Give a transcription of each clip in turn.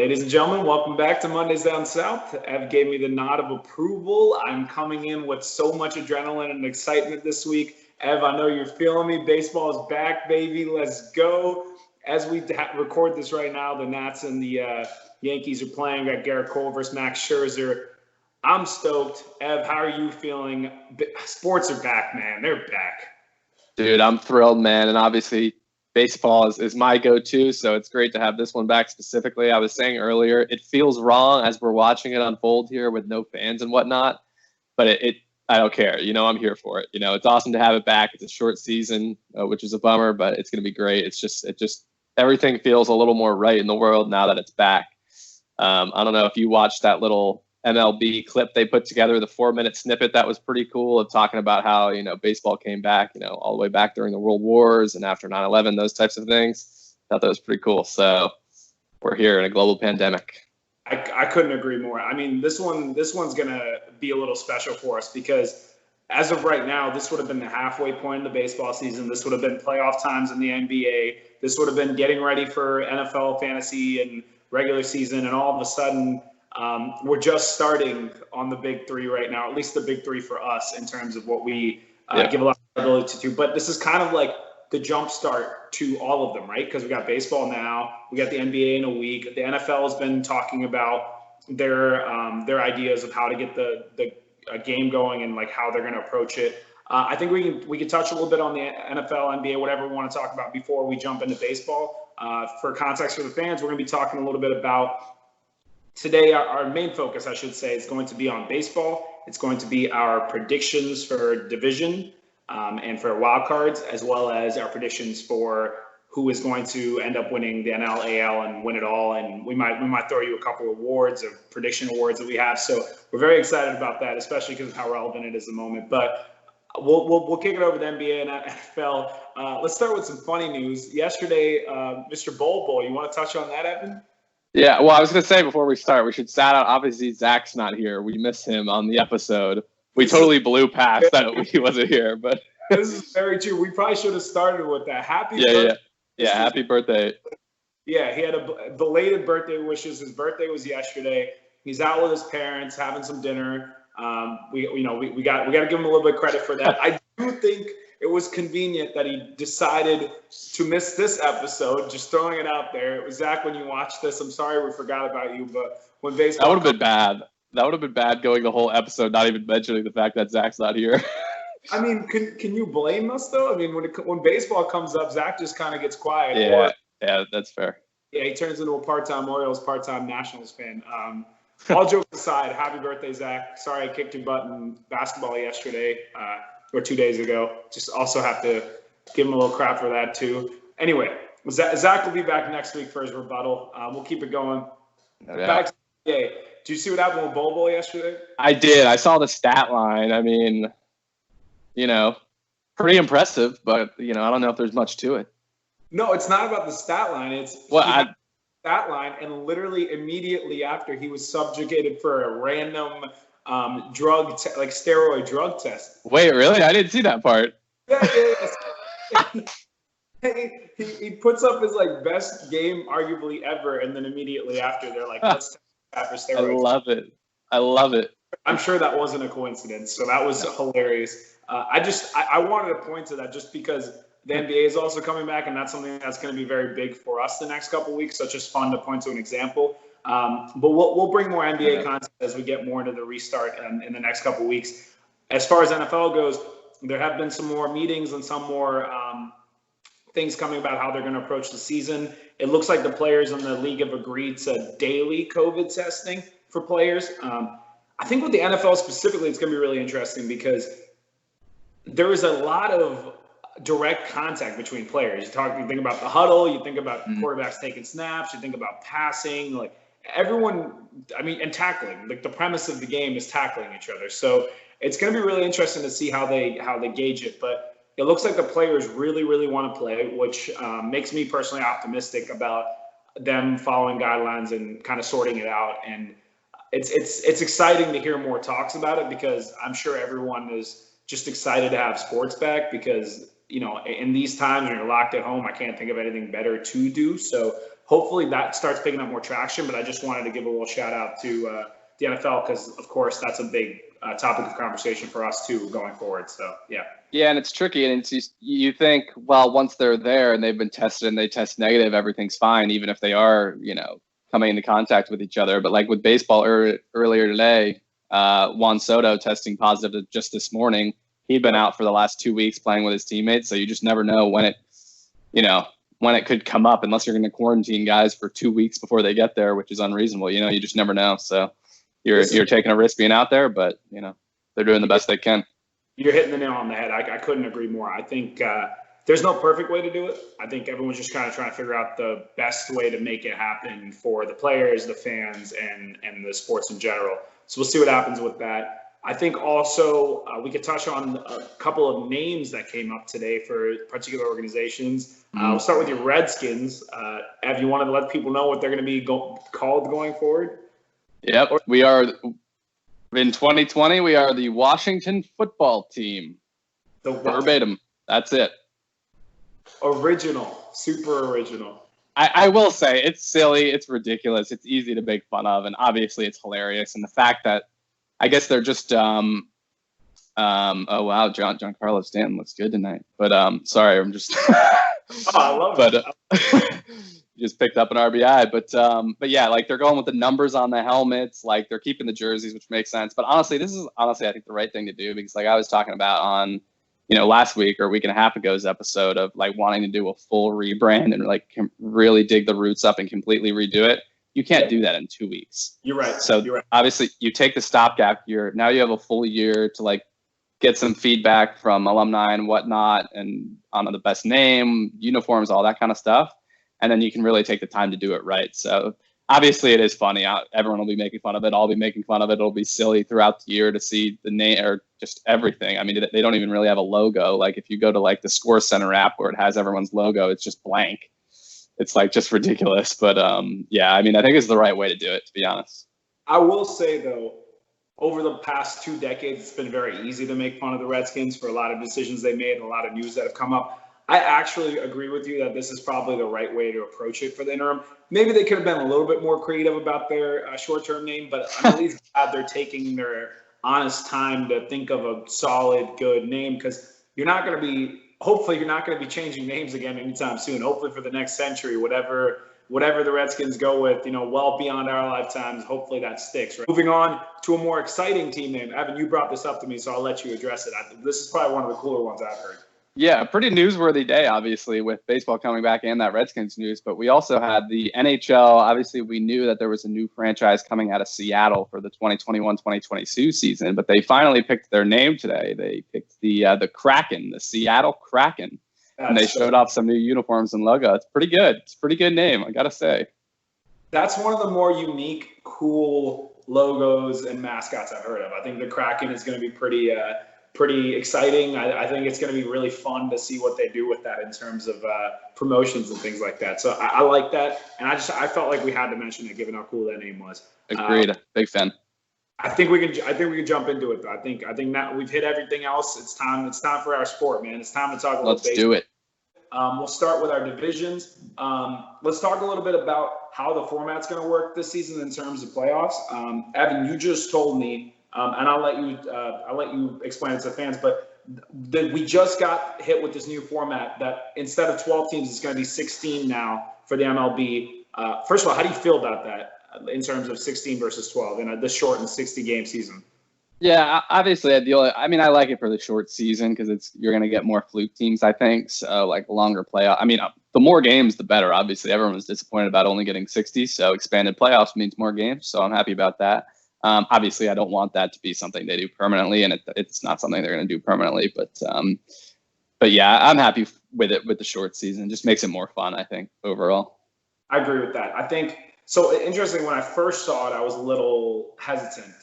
Ladies and gentlemen, welcome back to Mondays Down South. Ev gave me the nod of approval. I'm coming in with so much adrenaline and excitement this week. Ev, I know you're feeling me. Baseball is back, baby. Let's go. As we record this right now, the Nats and the Yankees are playing. Got Garrett Cole versus Max Scherzer. I'm stoked. Ev, how are you feeling? Sports are back, man. They're back. Dude, I'm thrilled, man. And obviously, baseball is my go-to, so it's great to have this one back specifically. I was saying earlier, it feels wrong as we're watching it unfold here with no fans and whatnot, but I don't care. I'm here for it. It's awesome to have it back. It's a short season, which is a bummer, but it's going to be great. It just everything feels a little more right in the world now that it's back. I don't know if you watched that little MLB clip they put together, the 4-minute snippet. That was pretty cool, of talking about how, baseball came back, all the way back during the World Wars and after 9/11, those types of things. Thought that was pretty cool. So we're here in a global pandemic. I couldn't agree more. I mean, this one's going to be a little special for us because as of right now, this would have been the halfway point in the baseball season. This would have been playoff times in the NBA. This would have been getting ready for NFL fantasy and regular season. And all of a sudden, we're just starting on the big three right now, at least the big three for us in terms of what we give a lot of ability to. But this is kind of like the jump start to all of them, right? Because we got baseball now, we got the NBA in a week. The NFL has been talking about their ideas of how to get the game going and like how they're going to approach it. I think we can touch a little bit on the NFL, NBA, whatever we want to talk about before we jump into baseball. For context for the fans, we're going to be talking a little bit about today. Our main focus, I should say, is going to be on baseball. It's going to be our predictions for division and for wild cards, as well as our predictions for who is going to end up winning the NL, AL, and win it all. And we might throw you a couple of awards, of prediction awards that we have. So we're very excited about that, especially because of how relevant it is at the moment. But we'll kick it over to NBA and NFL. Let's start with some funny news. Yesterday, Mr. Bol Bol, you want to touch on that, Evan? Yeah, well, I was going to say before we start, we should shout out, obviously, Zach's not here. We missed him on the episode. We totally blew past that he wasn't here. But this is very true. We probably should have started with that. Happy birthday. Yeah, happy birthday. Yeah, he had a belated birthday wishes. His birthday was yesterday. He's out with his parents, having some dinner. We got to give him a little bit of credit for that. I do think it was convenient that he decided to miss this episode. Just throwing it out there. Zach, when you watch this, I'm sorry we forgot about you, but when baseball, that would have been bad. That would have been bad going the whole episode, not even mentioning the fact that Zach's not here. I mean, can you blame us though? I mean, when baseball comes up, Zach just kind of gets quiet. Yeah, that's fair. Yeah, he turns into a part-time Orioles, part-time Nationals fan. All jokes aside, happy birthday, Zach. Sorry I kicked your butt in basketball yesterday or 2 days ago. Just also have to give him a little crap for that too. Anyway, Zach will be back next week for his rebuttal. We'll keep it going. Yeah. Back to the NBA. Did you see what happened with Bol Bol yesterday? I did. I saw the stat line. I mean, pretty impressive, but, I don't know if there's much to it. No, it's not about the stat line. It's stat line, and literally immediately after, he was subjugated for a random drug, like steroid drug test. Wait, really? I didn't see that part. Yeah. He puts up his best game arguably ever, and then immediately after, they're like, let's test that for steroids. I love it. I'm sure that wasn't a coincidence, so that was hilarious. I wanted to point to that just because the NBA is also coming back, and that's something that's going to be very big for us the next couple of weeks. So it's just fun to point to an example. But we'll bring more NBA content as we get more into the restart in the next couple of weeks. As far as NFL goes, there have been some more meetings and some more things coming about how they're going to approach the season. It looks like the players in the league have agreed to daily COVID testing for players. I think with the NFL specifically, it's going to be really interesting because there is a lot of direct contact between players. You think about the huddle, you think about quarterbacks taking snaps, you think about passing, everyone, and tackling. The premise of the game is tackling each other. So it's going to be really interesting to see how they gauge it. But it looks like the players really, really want to play, which makes me personally optimistic about them following guidelines and kind of sorting it out. And it's exciting to hear more talks about it because I'm sure everyone is just excited to have sports back because in these times when you're locked at home, I can't think of anything better to do. So hopefully that starts picking up more traction. But I just wanted to give a little shout out to the NFL because, of course, that's a big topic of conversation for us too going forward. So yeah. Yeah, and it's tricky, and you think, well, once they're there and they've been tested and they test negative, everything's fine, even if they are, coming into contact with each other. But like with baseball earlier today, Juan Soto testing positive just this morning. He'd been out for the last 2 weeks playing with his teammates, so you just never know when it could come up unless you're going to quarantine guys for 2 weeks before they get there, which is unreasonable. You just never know. So you're taking a risk being out there, but they're doing the best they can. You're hitting the nail on the head. I couldn't agree more. I think there's no perfect way to do it. I think everyone's just kind of trying to figure out the best way to make it happen for the players, the fans, and the sports in general. So we'll see what happens with that. I think also we could touch on a couple of names that came up today for particular organizations. We'll start with your Redskins. Ev, you wanted to let people know what they're going to be called going forward? Yep, we are – in 2020, we are the Washington Football Team. Verbatim. That's it. Original. Super original. I will say, it's silly. It's ridiculous. It's easy to make fun of. And obviously, it's hilarious. And the fact that I guess they're just oh, wow, Giancarlo Stanton looks good tonight. But sorry, I'm just I love it. Just picked up an RBI, but yeah, like they're going with the numbers on the helmets, like they're keeping the jerseys, which makes sense. But honestly, this is I think the right thing to do because like I was talking about on, last week or a week and a half ago's episode of like wanting to do a full rebrand and like really dig the roots up and completely redo it. You can't do that in 2 weeks. You're right. So you're right. Obviously you take the stopgap year. Now you have a full year to like get some feedback from alumni and whatnot and on the best name, uniforms, all that kind of stuff. And then you can really take the time to do it right. So obviously it is funny. Everyone will be making fun of it. I'll be making fun of it. It'll be silly throughout the year to see the name or just everything. I mean, they don't even really have a logo. Like if you go to like the Score Center app where it has everyone's logo, it's just blank. It's like just ridiculous. But yeah, I mean, I think it's the right way to do it, to be honest. I will say though, over the past 2 decades, it's been very easy to make fun of the Redskins for a lot of decisions they made and a lot of news that have come up. I actually agree with you that this is probably the right way to approach it for the interim. Maybe they could have been a little bit more creative about their short-term name, but I'm at least glad they're taking their honest time to think of a solid, good name because hopefully you're not going to be changing names again anytime soon. Hopefully for the next century, whatever the Redskins go with, well beyond our lifetimes, hopefully that sticks. Right? Moving on to a more exciting team name. Evan, you brought this up to me, so I'll let you address it. This is probably one of the cooler ones I've heard. Yeah, pretty newsworthy day, obviously, with baseball coming back and that Redskins news. But we also had the NHL. Obviously, we knew that there was a new franchise coming out of Seattle for the 2021-2022 season. But they finally picked their name today. They picked the Kraken, the Seattle Kraken. And they showed off some new uniforms and logo. It's pretty good. It's a pretty good name, I got to say. That's one of the more unique, cool logos and mascots I've heard of. I think the Kraken is going to be pretty exciting. I think it's going to be really fun to see what they do with that in terms of promotions and things like that. So I like that, and I felt like we had to mention it given how cool that name was. Agreed. Big fan. I think we can jump into it though. I think that we've hit everything else. It's time for our sport, man. It's time to talk about Let's do it. We'll start with our divisions. Let's talk a little bit about how the format's going to work this season in terms of playoffs. Evan, you just told me. And I'll let you explain it to the fans, but we just got hit with this new format that instead of 12 teams, it's going to be 16 now for the MLB. First of all, how do you feel about that in terms of 16 versus 12 in this shortened 60-game season? Yeah, obviously, I like it for the short season because you're going to get more fluke teams, I think. So like longer playoff. I mean, the more games, the better. Obviously, everyone was disappointed about only getting 60, so expanded playoffs means more games. So I'm happy about that. Obviously, I don't want that to be something they do permanently, and it's not something they're going to do permanently. But yeah, I'm happy with it with the short season. It just makes it more fun, I think, overall. I agree with that. I think so. Interesting. When I first saw it, I was a little hesitant.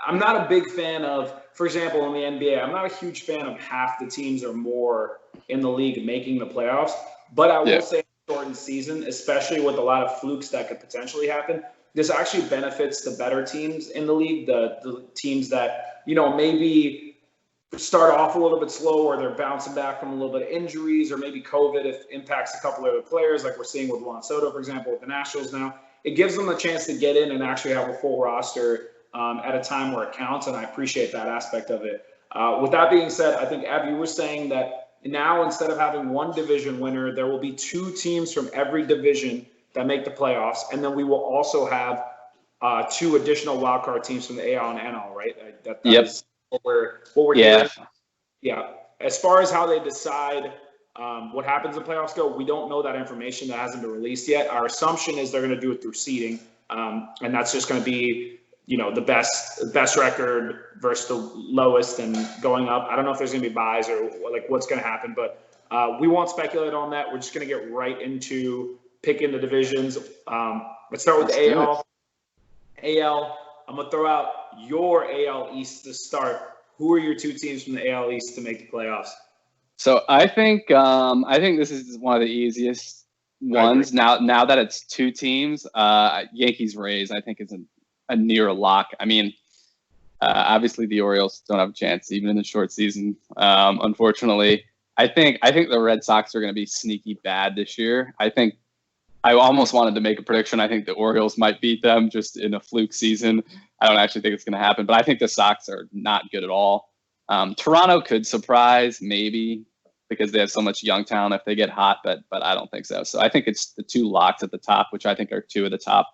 I'm not a big fan of, for example, in the NBA, I'm not a huge fan of half the teams or more in the league making the playoffs. But I will say, shortened season, especially with a lot of flukes that could potentially happen. This actually benefits the better teams in the league, the teams that, maybe start off a little bit slow, or they're bouncing back from a little bit of injuries, or maybe COVID if impacts a couple of other players, like we're seeing with Juan Soto, for example, with the Nationals now. It gives them a chance to get in and actually have a full roster at a time where it counts, and I appreciate that aspect of it. With that being said, I think, Ab, you were saying that now instead of having one division winner, there will be 2 teams from every division that make the playoffs, and then we will also have 2 additional wildcard teams from the AL and NL, right? Yep. Is what we're doing. Yeah. As far as how they decide what happens in playoffs go, we don't know that information. That hasn't been released yet. Our assumption is they're going to do it through seeding, and that's just going to be, the best record versus the lowest and going up. I don't know if there's going to be buys or like what's going to happen, but we won't speculate on that. We're just going to get right into picking the divisions. Let's start with the AL. I'm going to throw out your AL East to start. Who are your 2 teams from the AL East to make the playoffs? So I think this is one of the easiest ones. Now that it's 2 teams, Yankees Rays I think is a near lock. I mean, obviously the Orioles don't have a chance even in the short season. Unfortunately, I think the Red Sox are going to be sneaky bad this year. I almost wanted to make a prediction. I think the Orioles might beat them just in a fluke season. I don't actually think it's going to happen, but I think the Sox are not good at all. Toronto could surprise, maybe, because they have so much young talent if they get hot, but I don't think so. So I think it's the 2 locks at the top, which I think are 2 of the top.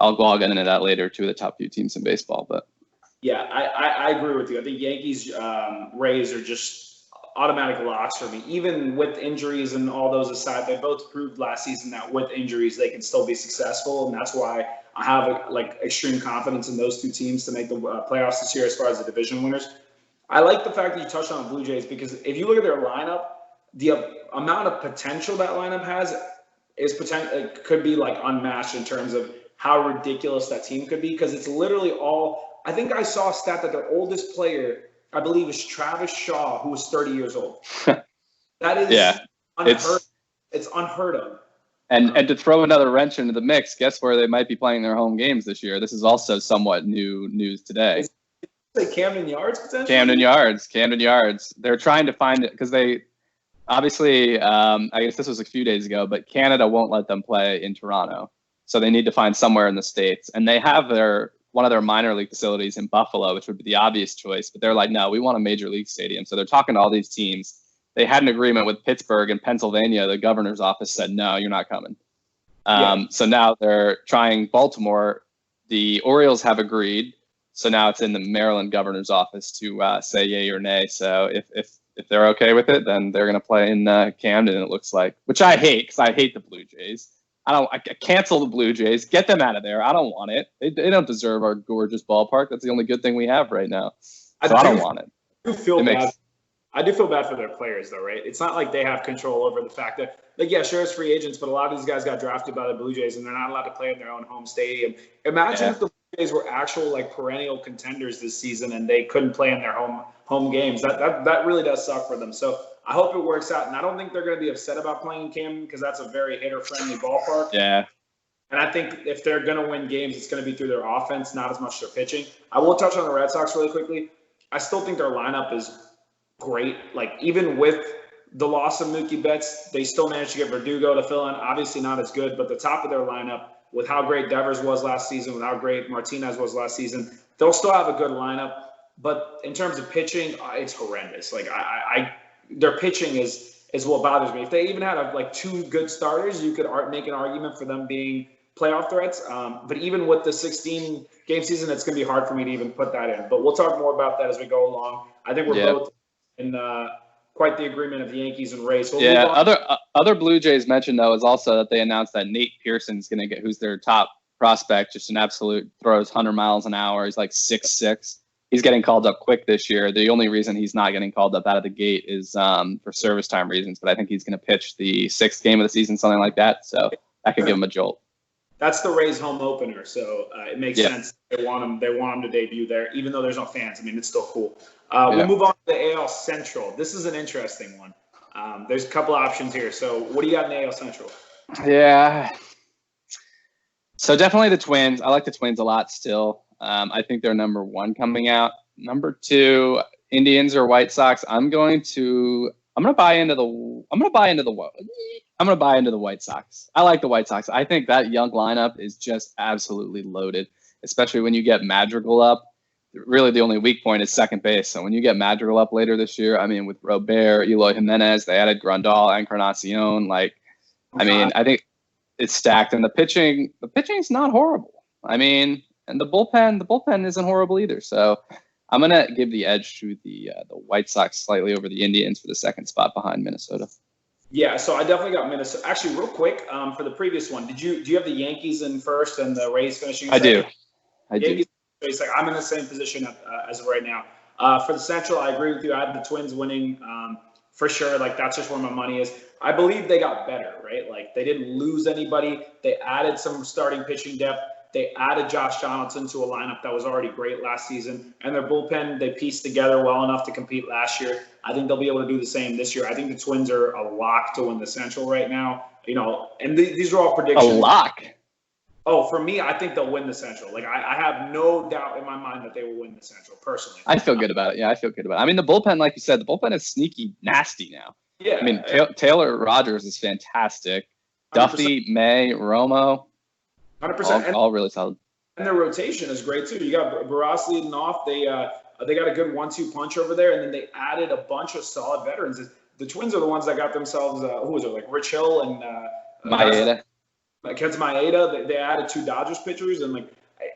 I'll get into that later, 2 of the top few teams in baseball. But yeah, I agree with you. I think Yankees, Rays are just automatic locks for me. Even with injuries and all those aside, they both proved last season that with injuries they can still be successful, and that's why I have extreme confidence in those 2 teams to make the playoffs this year as far as the division winners. I like the fact that you touched on the Blue Jays, because if you look at their lineup, the amount of potential that lineup has is it could be unmatched in terms of how ridiculous that team could be, because it's literally all. I think I saw a stat that their oldest player, I believe, is Travis Shaw, who was 30 years old. That is unheard. It's unheard of. And to throw another wrench into the mix, guess where they might be playing their home games this year? This is also somewhat new news today. Say Camden Yards potentially? Camden Yards. They're trying to find it because they obviously, I guess this was a few days ago, but Canada won't let them play in Toronto. So they need to find somewhere in the States. And they have one of their minor league facilities in Buffalo, which would be the obvious choice. But they're like, no, we want a major league stadium. So they're talking to all these teams. They had an agreement with Pittsburgh and Pennsylvania. The governor's office said, no, you're not coming. So now they're trying Baltimore. The Orioles have agreed. So now it's in the Maryland governor's office to say yay or nay. So if they're okay with it, then they're going to play in Camden, it looks like, which I hate because I hate the Blue Jays. I cancel the Blue Jays. Get them out of there. I don't want it. They don't deserve our gorgeous ballpark. That's the only good thing we have right now. So I don't want it. I do feel bad for their players, though, right? It's not like they have control over the fact that, sure, it's free agents, but a lot of these guys got drafted by the Blue Jays, and they're not allowed to play in their own home stadium. Imagine if the Blue Jays were actual perennial contenders this season, and they couldn't play in their home games. That really does suck for them. So I hope it works out, and I don't think they're going to be upset about playing in Camden because that's a very hitter-friendly ballpark. Yeah. And I think if they're going to win games, it's going to be through their offense, not as much their pitching. I will touch on the Red Sox really quickly. I still think their lineup is great. Even with the loss of Mookie Betts, they still managed to get Verdugo to fill in. Obviously not as good, but the top of their lineup, with how great Devers was last season, with how great Martinez was last season, they'll still have a good lineup. But in terms of pitching, it's horrendous. Their pitching is what bothers me. If they even had 2 good starters, you could make an argument for them being playoff threats. But even with the 16-game season, it's going to be hard for me to even put that in. But we'll talk more about that as we go along. I think we're both in quite the agreement of the Yankees and Rays. So other Blue Jays mentioned, though, is also that they announced that Nate Pearson's going to who's their top prospect, just an absolute throws 100 miles an hour. He's 6'6". He's getting called up quick this year. The only reason he's not getting called up out of the gate is for service time reasons. But I think he's going to pitch the 6th game of the season, something like that. So that could give him a jolt. That's the Rays' home opener, so it makes sense. They want him to debut there, even though there's no fans. I mean, it's still cool. We'll move on to the AL Central. This is an interesting one. There's a couple options here. So what do you got in the AL Central? Yeah. So definitely the Twins. I like the Twins a lot still. I think they're number 1 coming out. Number 2, Indians or White Sox, I'm going to buy into the White Sox. I like the White Sox. I think that young lineup is just absolutely loaded, especially when you get Madrigal up. Really, the only weak point is second base. So when you get Madrigal up later this year, I mean, with Robert, Eloy Jimenez, they added Grandal, Encarnacion. I think it's stacked, and the pitching's not horrible. I mean, and the bullpen isn't horrible either. So I'm gonna give the edge to the White Sox slightly over the Indians for the second spot behind Minnesota. Yeah, so I definitely got Minnesota. Actually, real quick, for the previous one, do you have the Yankees in first and the Rays finishing? I do. It's like I'm in the same position as of right now. For the Central, I agree with you. I have the Twins winning for sure. Like, that's just where my money is. I believe they got better, right? Like, they didn't lose anybody. They added some starting pitching depth. They added Josh Donaldson to a lineup that was already great last season. And their bullpen, they pieced together well enough to compete last year. I think they'll be able to do the same this year. I think the Twins are a lock to win the Central right now. And these are all predictions. A lock? Oh, for me, I think they'll win the Central. Like, I have no doubt in my mind that they will win the Central, personally. I feel good about it. Yeah, I feel good about it. I mean, the bullpen, like you said, the bullpen is sneaky nasty now. Yeah. I mean, Taylor Rogers is fantastic. 100%. Duffy, May, Romo. 100%. All really solid. And their rotation is great, too. You got Barras leading off. They got a good 1-2 punch over there, and then they added a bunch of solid veterans. The Twins are the ones that got themselves, who was it, like Rich Hill and Maeda. Kenta Maeda. They added 2 Dodgers pitchers, and like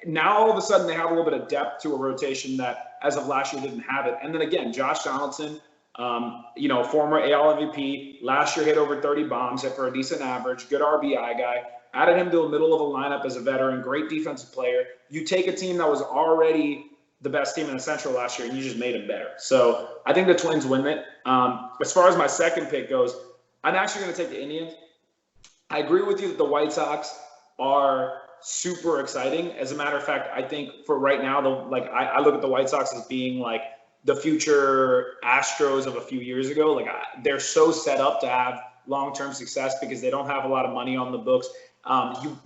now all of a sudden they have a little bit of depth to a rotation that as of last year didn't have it. And then again, Josh Donaldson, former AL MVP, last year hit over 30 bombs, hit for a decent average, good RBI guy. Added him to the middle of a lineup as a veteran, great defensive player. You take a team that was already the best team in the Central last year, and you just made them better. So I think the Twins win it. As far as my second pick goes, I'm actually going to take the Indians. I agree with you that the White Sox are super exciting. As a matter of fact, I think for right now, I look at the White Sox as being like the future Astros of a few years ago. Like, they're so set up to have long-term success because they don't have a lot of money on the books.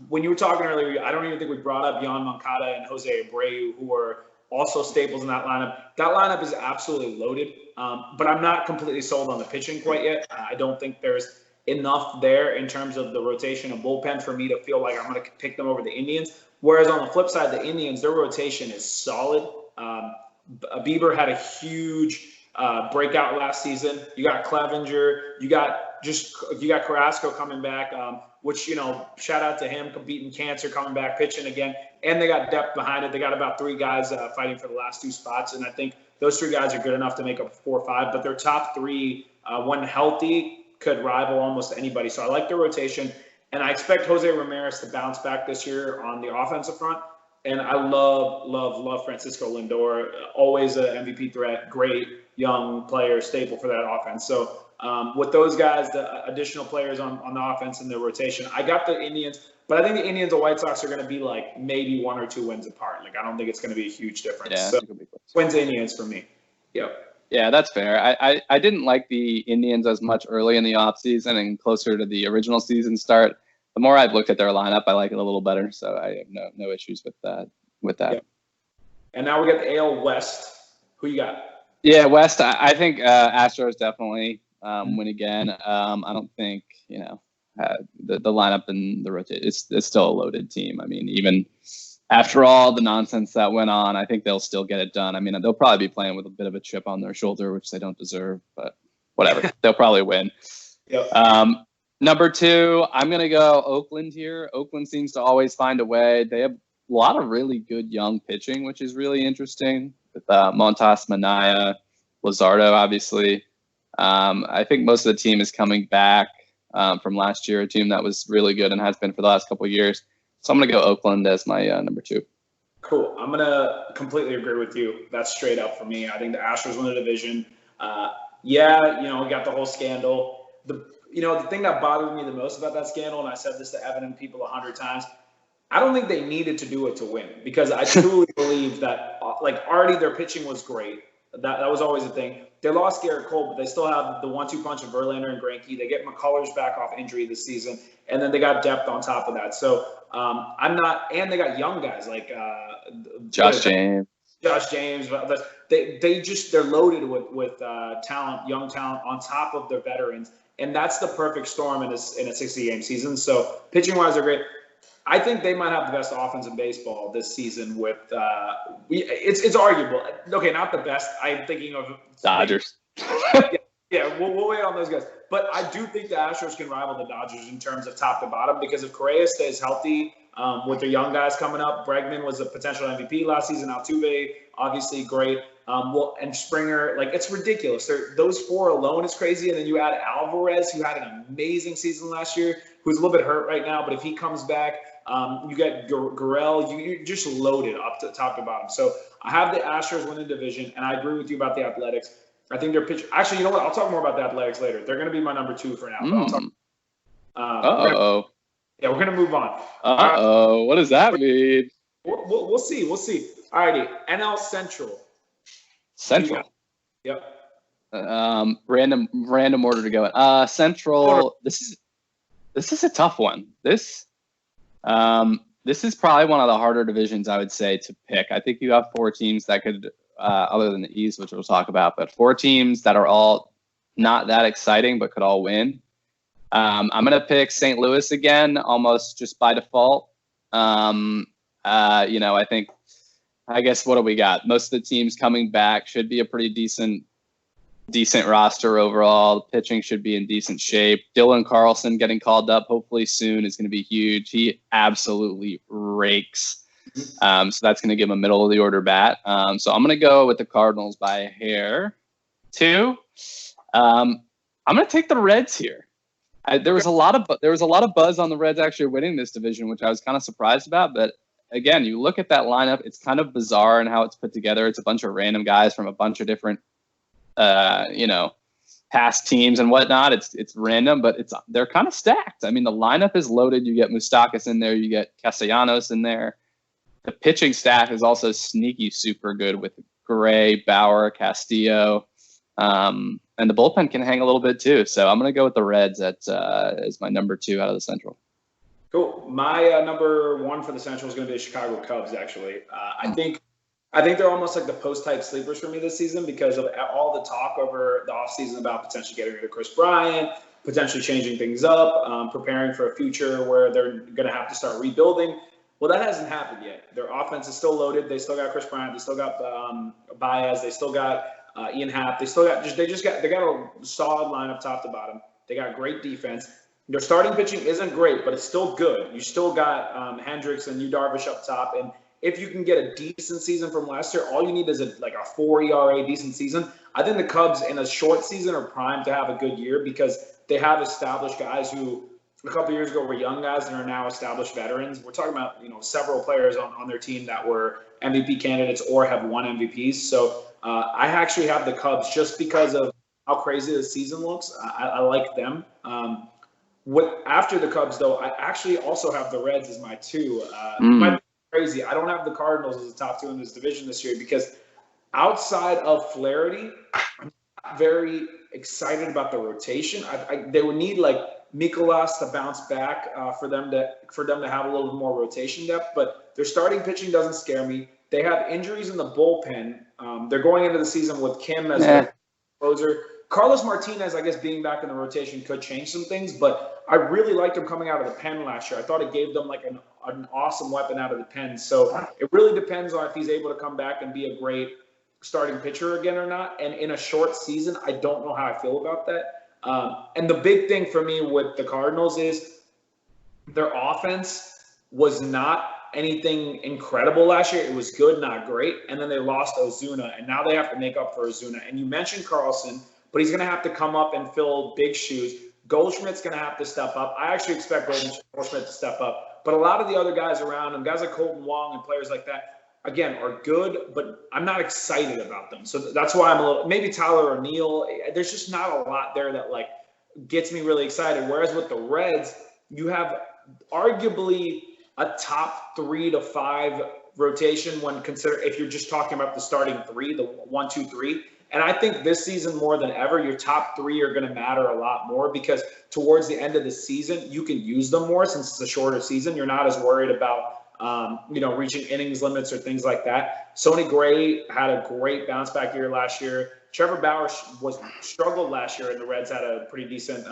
When you were talking earlier, I don't even think we brought up Yohan Moncada and Jose Abreu, who are also staples in that lineup. That lineup is absolutely loaded, but I'm not completely sold on the pitching quite yet. I don't think there's enough there in terms of the rotation and bullpen for me to feel like I'm going to pick them over the Indians. Whereas on the flip side, the Indians, their rotation is solid. Bieber had a huge breakout last season. You got Clevenger. You got Carrasco coming back, which, shout out to him, beating cancer, coming back, pitching again. And they got depth behind it. They got about 3 guys fighting for the last 2 spots. And I think those 3 guys are good enough to make up 4 or 5. But their top 3, when healthy, could rival almost anybody. So I like their rotation. And I expect Jose Ramirez to bounce back this year on the offensive front. And I love Francisco Lindor. Always an MVP threat, great young player, staple for that offense. So with those guys, the additional players on the offense and their rotation, I got the Indians. But I think the Indians and White Sox are going to be like maybe 1 or 2 wins apart. Like, I don't think it's going to be a huge difference. Yeah, so Twins Indians for me. Yep. Yeah, that's fair. I didn't like the Indians as much early in the offseason and closer to the original season start. The more I've looked at their lineup, I like it a little better. So I have no issues with that. Yep. And now we got the AL West. Who you got? Yeah, West. I think Astros definitely win again. I don't think the lineup and the rotation. It's still a loaded team. I mean, even after all the nonsense that went on, I think they'll still get it done. I mean, they'll probably be playing with a bit of a chip on their shoulder, which they don't deserve, but whatever. They'll probably win. Yep. Number 2, I'm going to go Oakland here. Oakland seems to always find a way. They have a lot of really good young pitching, which is really interesting, with Montas, Minaya, Luzardo, obviously. I think most of the team is coming back from last year, a team that was really good and has been for the last couple of years. So I'm going to go Oakland as my number 2. Cool. I'm going to completely agree with you. That's straight up for me. I think the Astros win the division. We got the whole scandal. The thing that bothered me the most about that scandal, and I said this to Evan and people 100 times, I don't think they needed to do it to win, because I truly believe that, already their pitching was great. That was always a thing. They lost Garrett Cole, but they still have the 1-2 punch of Verlander and Greinke. They get McCullers back off injury this season, and then they got depth on top of that. So and they got young guys like Josh James. Josh James, they're loaded with talent, young talent on top of their veterans, and that's the perfect storm in a 60-game season. So pitching wise, they're great. I think they might have the best offense in baseball this season. It's arguable. Okay, not the best. I'm thinking of Dodgers. Yeah, we'll wait on those guys. But I do think the Astros can rival the Dodgers in terms of top to bottom because if Correa stays healthy with their young guys coming up, Bregman was a potential MVP last season. Altuve, obviously great. And Springer, it's ridiculous. Those four alone is crazy. And then you add Alvarez, who had an amazing season last year, who's a little bit hurt right now. But if he comes back, you got Gurriel. You're just loaded up to top to bottom. So I have the Astros win the division, and I agree with you about the Athletics. I think they're pitching. Actually, you know what? I'll talk more about the Athletics later. They're going to be my number 2 for now. Uh-oh. We're going to move on. Uh-oh. What does that mean? We'll see. We'll see. All righty. NL Central. Yep. Random order to go in. Central. This is a tough one. This is probably one of the harder divisions, I would say, to pick. I think you have 4 teams that could, other than the East, which we'll talk about, but 4 teams that are all not that exciting but could all win. I'm going to pick St. Louis again, almost just by default. I guess what do we got? Most of the teams coming back should be a pretty decent roster overall. The pitching should be in decent shape. Dylan Carlson getting called up hopefully soon is going to be huge. He absolutely rakes. So that's going to give him a middle of the order bat. So I'm going to go with the Cardinals by a hair. 2. I'm going to take the Reds here. There was a lot of buzz on the Reds actually winning this division, which I was kind of surprised about. But again, you look at that lineup; it's kind of bizarre in how it's put together. It's a bunch of random guys from a bunch of different, past teams and whatnot. It's random, but they're kind of stacked. I mean, the lineup is loaded. You get Moustakas in there. You get Castellanos in there. The pitching staff is also sneaky super good with Gray, Bauer, Castillo. And the bullpen can hang a little bit too. So I'm going to go with the Reds as my number 2 out of the Central. Cool. My number 1 for the Central is going to be the Chicago Cubs, actually. I think they're almost like the post-type sleepers for me this season because of all the talk over the offseason about potentially getting rid of Chris Bryant, potentially changing things up, preparing for a future where they're going to have to start rebuilding. Well, that hasn't happened yet. Their offense is still loaded. They still got Chris Bryant. They still got Baez. They still got Ian Happ. They got a solid lineup top to bottom. They got great defense. Their starting pitching isn't great, but it's still good. You still got Hendricks and Yu Darvish up top. And if you can get a decent season from last year, all you need is a 4 ERA decent season. I think the Cubs in a short season are primed to have a good year because they have established guys who a couple of years ago were young guys and are now established veterans. We're talking about several players on their team that were MVP candidates or have won MVPs. So I actually have the Cubs just because of how crazy the season looks. I like them. After the Cubs, though, I actually also have the Reds as my 2. It might be crazy. I don't have the Cardinals as the top 2 in this division this year because outside of Flaherty, I'm not very excited about the rotation. They would need Mikolas to bounce back for them to have a little bit more rotation depth. But their starting pitching doesn't scare me. They have injuries in the bullpen. They're going into the season with Kim as their closer. Carlos Martinez, I guess, being back in the rotation could change some things, but I really liked him coming out of the pen last year. I thought it gave them an awesome weapon out of the pen. So it really depends on if he's able to come back and be a great starting pitcher again or not. And in a short season, I don't know how I feel about that. And the big thing for me with the Cardinals is their offense was not anything incredible last year. It was good, not great. And then they lost Ozuna, and now they have to make up for Ozuna. And you mentioned Carlson, but he's going to have to come up and fill big shoes. Goldschmidt's going to have to step up. I actually expect Goldschmidt to step up. But a lot of the other guys around him, guys like Colton Wong and players like that, again, are good, but I'm not excited about them. So that's why I'm a little – maybe Tyler O'Neill. There's just not a lot there that, gets me really excited. Whereas with the Reds, you have arguably a top 3 to 5 rotation if you're just talking about the starting 3, the 1, 2, 3. And I think this season more than ever, your top 3 are going to matter a lot more because towards the end of the season, you can use them more since it's a shorter season. You're not as worried about reaching innings limits or things like that. Sonny Gray had a great bounce back year last year. Trevor Bauer struggled last year, and the Reds had a pretty decent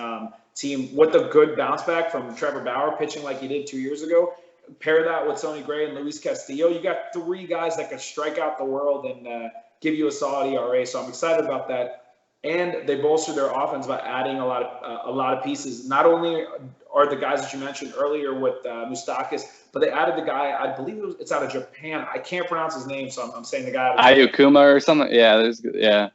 team with a good bounce back from Trevor Bauer pitching like he did 2 years ago. Pair that with Sonny Gray and Luis Castillo. You got three guys that can strike out the world and give you a solid ERA. So I'm excited about that. And they bolstered their offense by adding a lot of pieces. Not only are the guys that you mentioned earlier with Moustakas, but they added the guy, I believe it's out of Japan. I can't pronounce his name, so I'm saying the guy. Ayukuma or something. Yeah.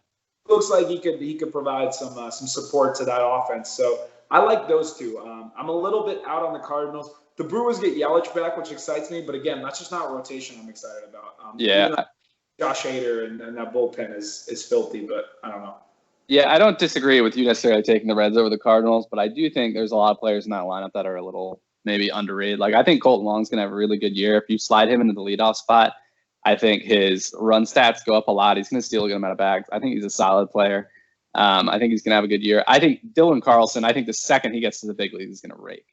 Looks like he could provide some support to that offense. So I like those two. I'm a little bit out on the Cardinals. The Brewers get Yelich back, which excites me. But again, that's just not a rotation I'm excited about. Josh Hader and that bullpen is filthy, but I don't know. Yeah, I don't disagree with you necessarily taking the Reds over the Cardinals, but I do think there's a lot of players in that lineup that are a little maybe underrated. Like I think Colton Long's going to have a really good year. If you slide him into the leadoff spot, I think his run stats go up a lot. He's going to steal a good amount of bags. I think he's a solid player. I think he's going to have a good year. I think Dylan Carlson, I think the second he gets to the big leagues, he's going to rake.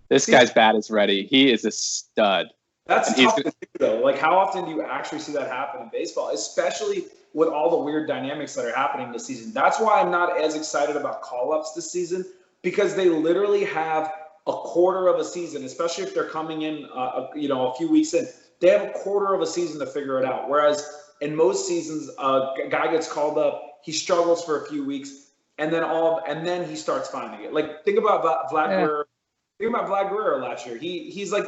This guy's bat is ready. He is a stud. That's tough to do, though. Like, how often do you actually see that happen in baseball, especially with all the weird dynamics that are happening this season? That's why I'm not as excited about call-ups this season, because they literally have a quarter of a season, especially if they're coming in, a few weeks in. They have a quarter of a season to figure it out. Whereas in most seasons, a guy gets called up, he struggles for a few weeks, and then he starts finding it. Like, think about Vlad Guerrero. Think about Vlad Guerrero last year. He's like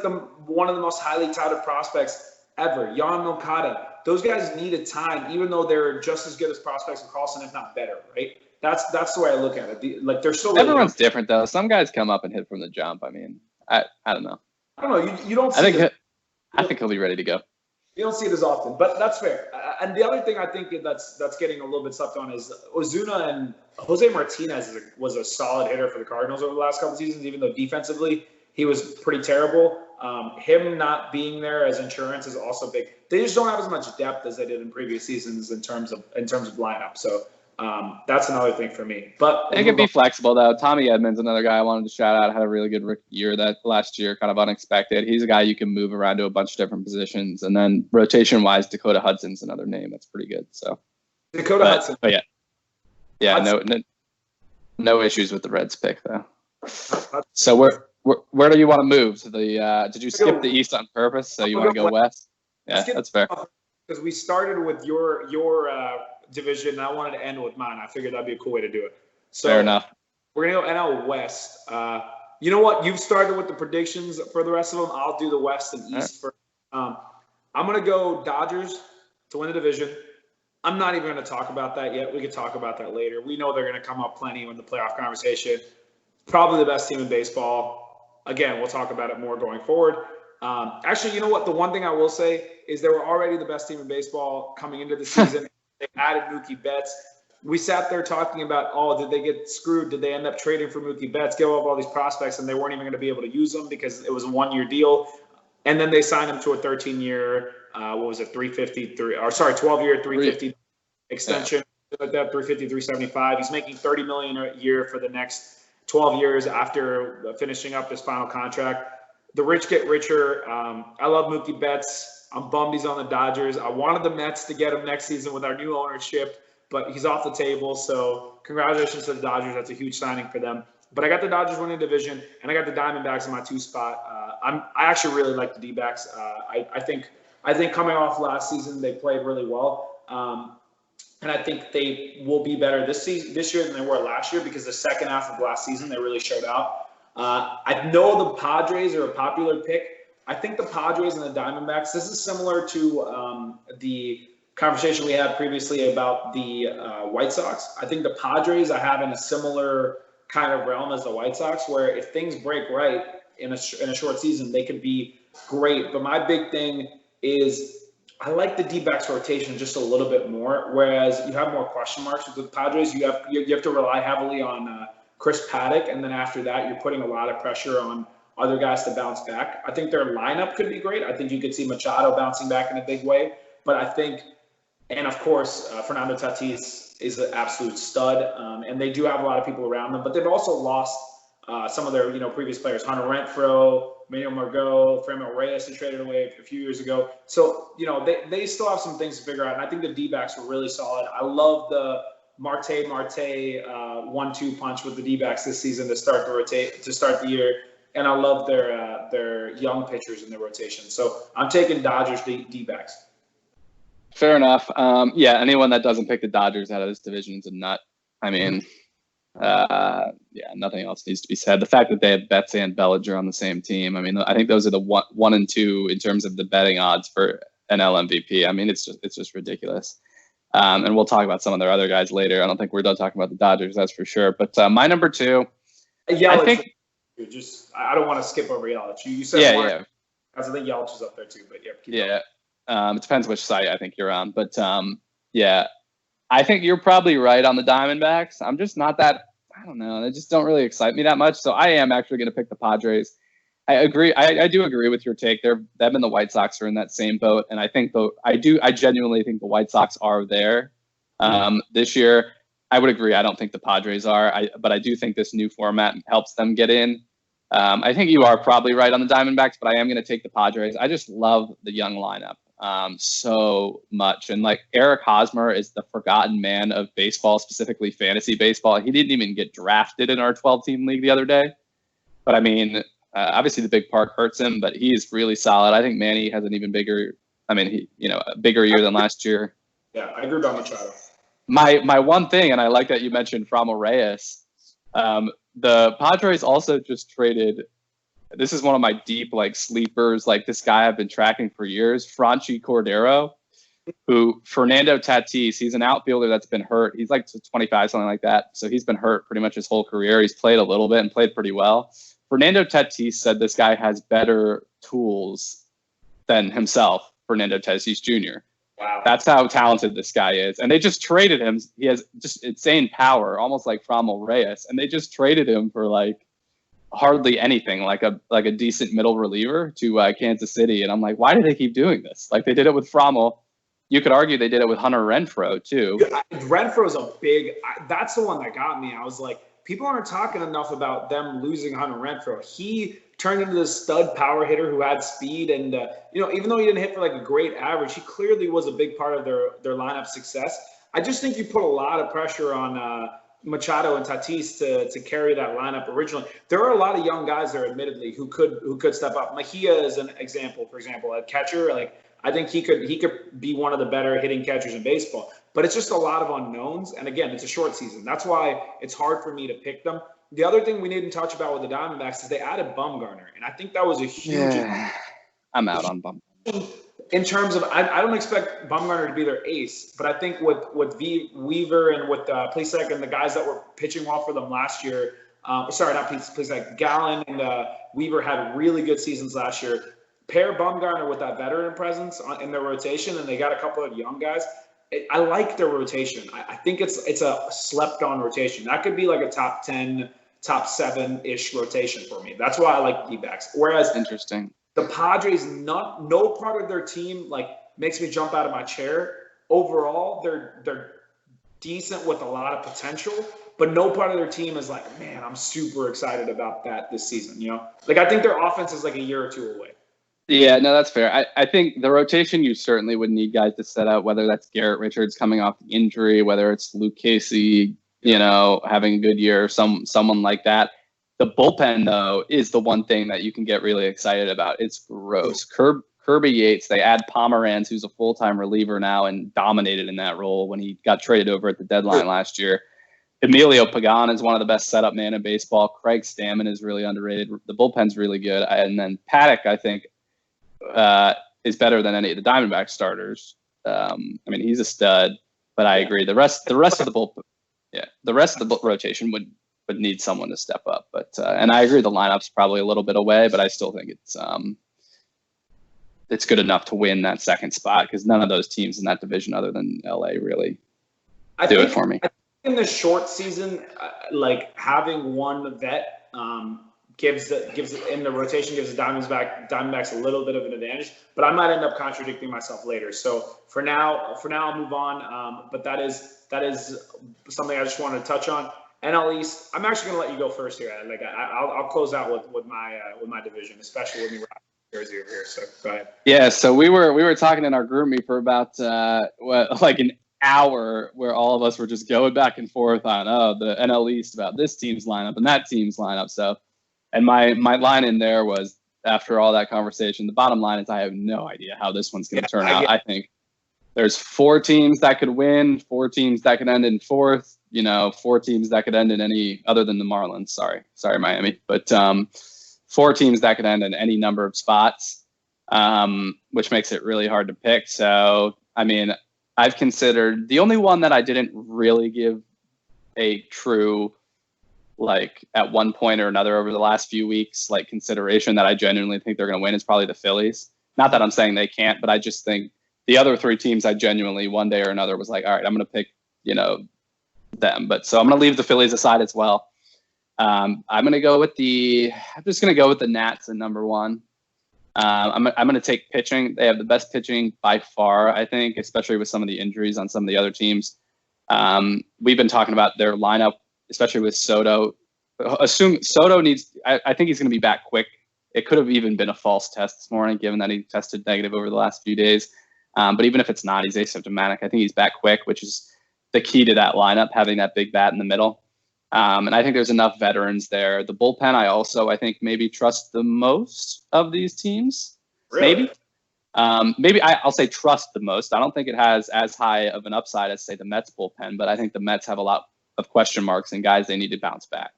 one of the most highly touted prospects ever. Yan Moncada. Those guys needed time, even though they're just as good as prospects with Carlson, if not better, right? That's the way I look at it. They're still everyone's different though. Some guys come up and hit from the jump. I mean, I don't know. I don't know. You don't. I think he'll be ready to go. You don't see it as often, but that's fair. And the other thing I think that's getting a little bit slept on is Ozuna and Jose Martinez was a solid hitter for the Cardinals over the last couple of seasons, even though defensively he was pretty terrible. Him not being there as insurance is also big. They just don't have as much depth as they did in previous seasons in terms of lineup. So that's another thing for me. But they can be flexible though. Tommy Edmonds, another guy I wanted to shout out, had a really good rookie year that last year, kind of unexpected. He's a guy you can move around to a bunch of different positions, and then rotation wise, Dakota Hudson's another name that's pretty good. So Hudson. But no issues with the Reds pick though. So where do you want to move to the? Did you skip the East on purpose? So you want to go West? Yeah, that's fair. Because we started with your division, and I wanted to end with mine. I figured that'd be a cool way to do it. So fair enough. We're gonna go NL West. You know what? You've started with the predictions for the rest of them. I'll do the West and East first. I'm gonna go Dodgers to win the division. I'm not even going to talk about that yet. We could talk about that later. We know they're going to come up plenty in the playoff conversation. Probably the best team in baseball. Again, we'll talk about it more going forward. Actually, you know what? The one thing I will say is they were already the best team in baseball coming into the season. They added Mookie Betts. We sat there talking about, did they get screwed? Did they end up trading for Mookie Betts, give up all these prospects, and they weren't even going to be able to use them because it was a one-year deal? And then they signed him to a 13-year, 12-year, 350 extension, like that, 350, 375. He's making $30 million a year for the next 12 years after finishing up his final contract. The rich get richer. I love Mookie Betts. I'm bummed he's on the Dodgers. I wanted the Mets to get him next season with our new ownership, but he's off the table. So congratulations to the Dodgers. That's a huge signing for them. But I got the Dodgers winning the division, and I got the Diamondbacks in my 2 spot. I actually really like the D-backs. I think coming off last season, they played really well. And I think they will be better this year than they were last year, because the second half of last season, they really showed out. I know the Padres are a popular pick. I think the Padres and the Diamondbacks, this is similar to the conversation we had previously about the White Sox. I think the Padres I have in a similar kind of realm as the White Sox, where if things break right in a short season, they could be great. But my big thing is I like the D-backs rotation just a little bit more, whereas you have more question marks with the Padres. You have to rely heavily on Chris Paddock, and then after that, you're putting a lot of pressure on other guys to bounce back. I think their lineup could be great. I think you could see Machado bouncing back in a big way, but I think, and of course, Fernando Tatis is an absolute stud, and they do have a lot of people around them, but they've also lost some of their previous players. Hunter Renfroe, Manuel Margot, Framil Reyes, they traded away a few years ago. So, they still have some things to figure out. And I think the D-backs were really solid. I love the Marte 1-2 punch with the D-backs this season to start the year. And I love their young pitchers in their rotation. So I'm taking Dodgers D-backs. Fair enough. Yeah, anyone that doesn't pick the Dodgers out of this division is a nut. I mean, nothing else needs to be said. The fact that they have Betts and Bellinger on the same team, I mean, I think those are the 1 and 2 in terms of the betting odds for NL MVP. I mean, it's just ridiculous. And we'll talk about some of their other guys later. I don't think we're done talking about the Dodgers, that's for sure. But my number 2, I think. I don't want to skip over Yelich. You said I think Yelich is up there too, but yeah. It depends which site I think you're on, but I think you're probably right on the Diamondbacks. I'm just not that. I don't know. They just don't really excite me that much. So I am actually going to pick the Padres. I agree. I do agree with your take. Them and the White Sox are in that same boat, and I think I genuinely think the White Sox are there this year. I would agree. I don't think the Padres are, but I do think this new format helps them get in. I think you are probably right on the Diamondbacks, but I am going to take the Padres. I just love the young lineup so much. And like Eric Hosmer is the forgotten man of baseball, specifically fantasy baseball. He didn't even get drafted in our 12-team league the other day. But I mean, obviously the big park hurts him, but he's really solid. I think Manny has an even bigger, a bigger year than last year. Yeah, I agree about Machado. My one thing, and I like that you mentioned Framil Reyes, the Padres also just traded. This is one of my deep sleepers. This guy I've been tracking for years, Franchi Cordero, who Fernando Tatis. He's an outfielder that's been hurt. He's 25, something like that. So he's been hurt pretty much his whole career. He's played a little bit and played pretty well. Fernando Tatis said this guy has better tools than himself, Fernando Tatis Jr. Wow. That's how talented this guy is. And they just traded him. He has just insane power, almost like Framil Reyes. And they just traded him for hardly anything, like a decent middle reliever to Kansas City. And I'm like, why do they keep doing this? They did it with Framil. You could argue they did it with Hunter Renfroe too. Renfroe's that's the one that got me. I was like, people aren't talking enough about them losing Hunter Renfroe. He turned into this stud power hitter who had speed, and even though he didn't hit for a great average, he clearly was a big part of their lineup success. I just think you put a lot of pressure on Machado and Tatis to carry that lineup originally. There are a lot of young guys there, admittedly, who could step up. Mejia is an example, for example, at catcher. I think he could be one of the better hitting catchers in baseball. But it's just a lot of unknowns. And again, it's a short season. That's why it's hard for me to pick them. The other thing we didn't touch about with the Diamondbacks is they added Bumgarner. And I think that was a huge. Yeah, I'm out on Bumgarner. In terms of, I don't expect Bumgarner to be their ace, but I think with Weaver and with Plesac and the guys that were pitching well for them last year, sorry, not Plesac, Gallen and Weaver had really good seasons last year. Pair Bumgarner with that veteran presence in their rotation, and they got a couple of young guys. I like their rotation. I think it's a slept-on rotation. That could be a top 10, top 7-ish rotation for me. That's why I like D-backs. Whereas interesting. The Padres, no part of their team makes me jump out of my chair. Overall, they're decent with a lot of potential, but no part of their team is man, I'm super excited about that this season. I think their offense is a year or two away. Yeah, no, that's fair. I think the rotation, you certainly would need guys to set out, whether that's Garrett Richards coming off the injury, whether it's Luke Casey, having a good year, or someone like that. The bullpen, though, is the one thing that you can get really excited about. It's gross. Kirby Yates, they add Pomeranz, who's a full-time reliever now and dominated in that role when he got traded over at the deadline last year. Emilio Pagan is one of the best setup men in baseball. Craig Stammen is really underrated. The bullpen's really good. And then Paddock, I think, is better than any of the Diamondback starters. He's a stud, but I agree. The rest of the bullpen, the rest of the rotation would need someone to step up. But and I agree, the lineup's probably a little bit away, but I still think it's good enough to win that second spot because none of those teams in that division, other than LA, really do it for me. In the short season, having one vet gives in the rotation gives the Diamondbacks a little bit of an advantage, but I might end up contradicting myself later. So for now I'll move on. But that is something I just wanted to touch on. NL East. I'm actually going to let you go first here. Like I'll close out with my division, especially with me rocking Jersey over here. So go ahead. Yeah, so we were talking in our group meet for about like an hour, where all of us were just going back and forth on the NL East about this team's lineup and that team's lineup. So, and my line in there was, after all that conversation, the bottom line is I have no idea how this one's going to turn out. I think there's 4 teams that could win, 4 teams that could end in 4th. 4 teams that could end in any other than the Marlins. Sorry, Miami, but 4 teams that could end in any number of spots, which makes it really hard to pick. So, I mean, I've considered the only one that I didn't really give a true, like, at one point or another over the last few weeks, like, consideration that I genuinely think they're going to win is probably the Phillies. Not that I'm saying they can't, but I just think the other 3 teams I genuinely one day or another was like, all right, I'm going to pick, them. But so I'm going to leave the Phillies aside as well. I'm just going to go with the Nats in number 1. I'm going to take pitching. They have the best pitching by far, I think, especially with some of the injuries on some of the other teams. We've been talking about their lineup, especially with Soto. Assume Soto I think he's going to be back quick. It could have even been a false test this morning, given that he tested negative over the last few days. But even if it's not, he's asymptomatic. I think he's back quick, which is the key to that lineup, having that big bat in the middle. And I think there's enough veterans there. The bullpen, I think maybe trust the most of these teams. Really? Maybe I'll say trust the most. I don't think it has as high of an upside as, say, the Mets bullpen, but I think the Mets have a lot of question marks and guys they need to bounce back.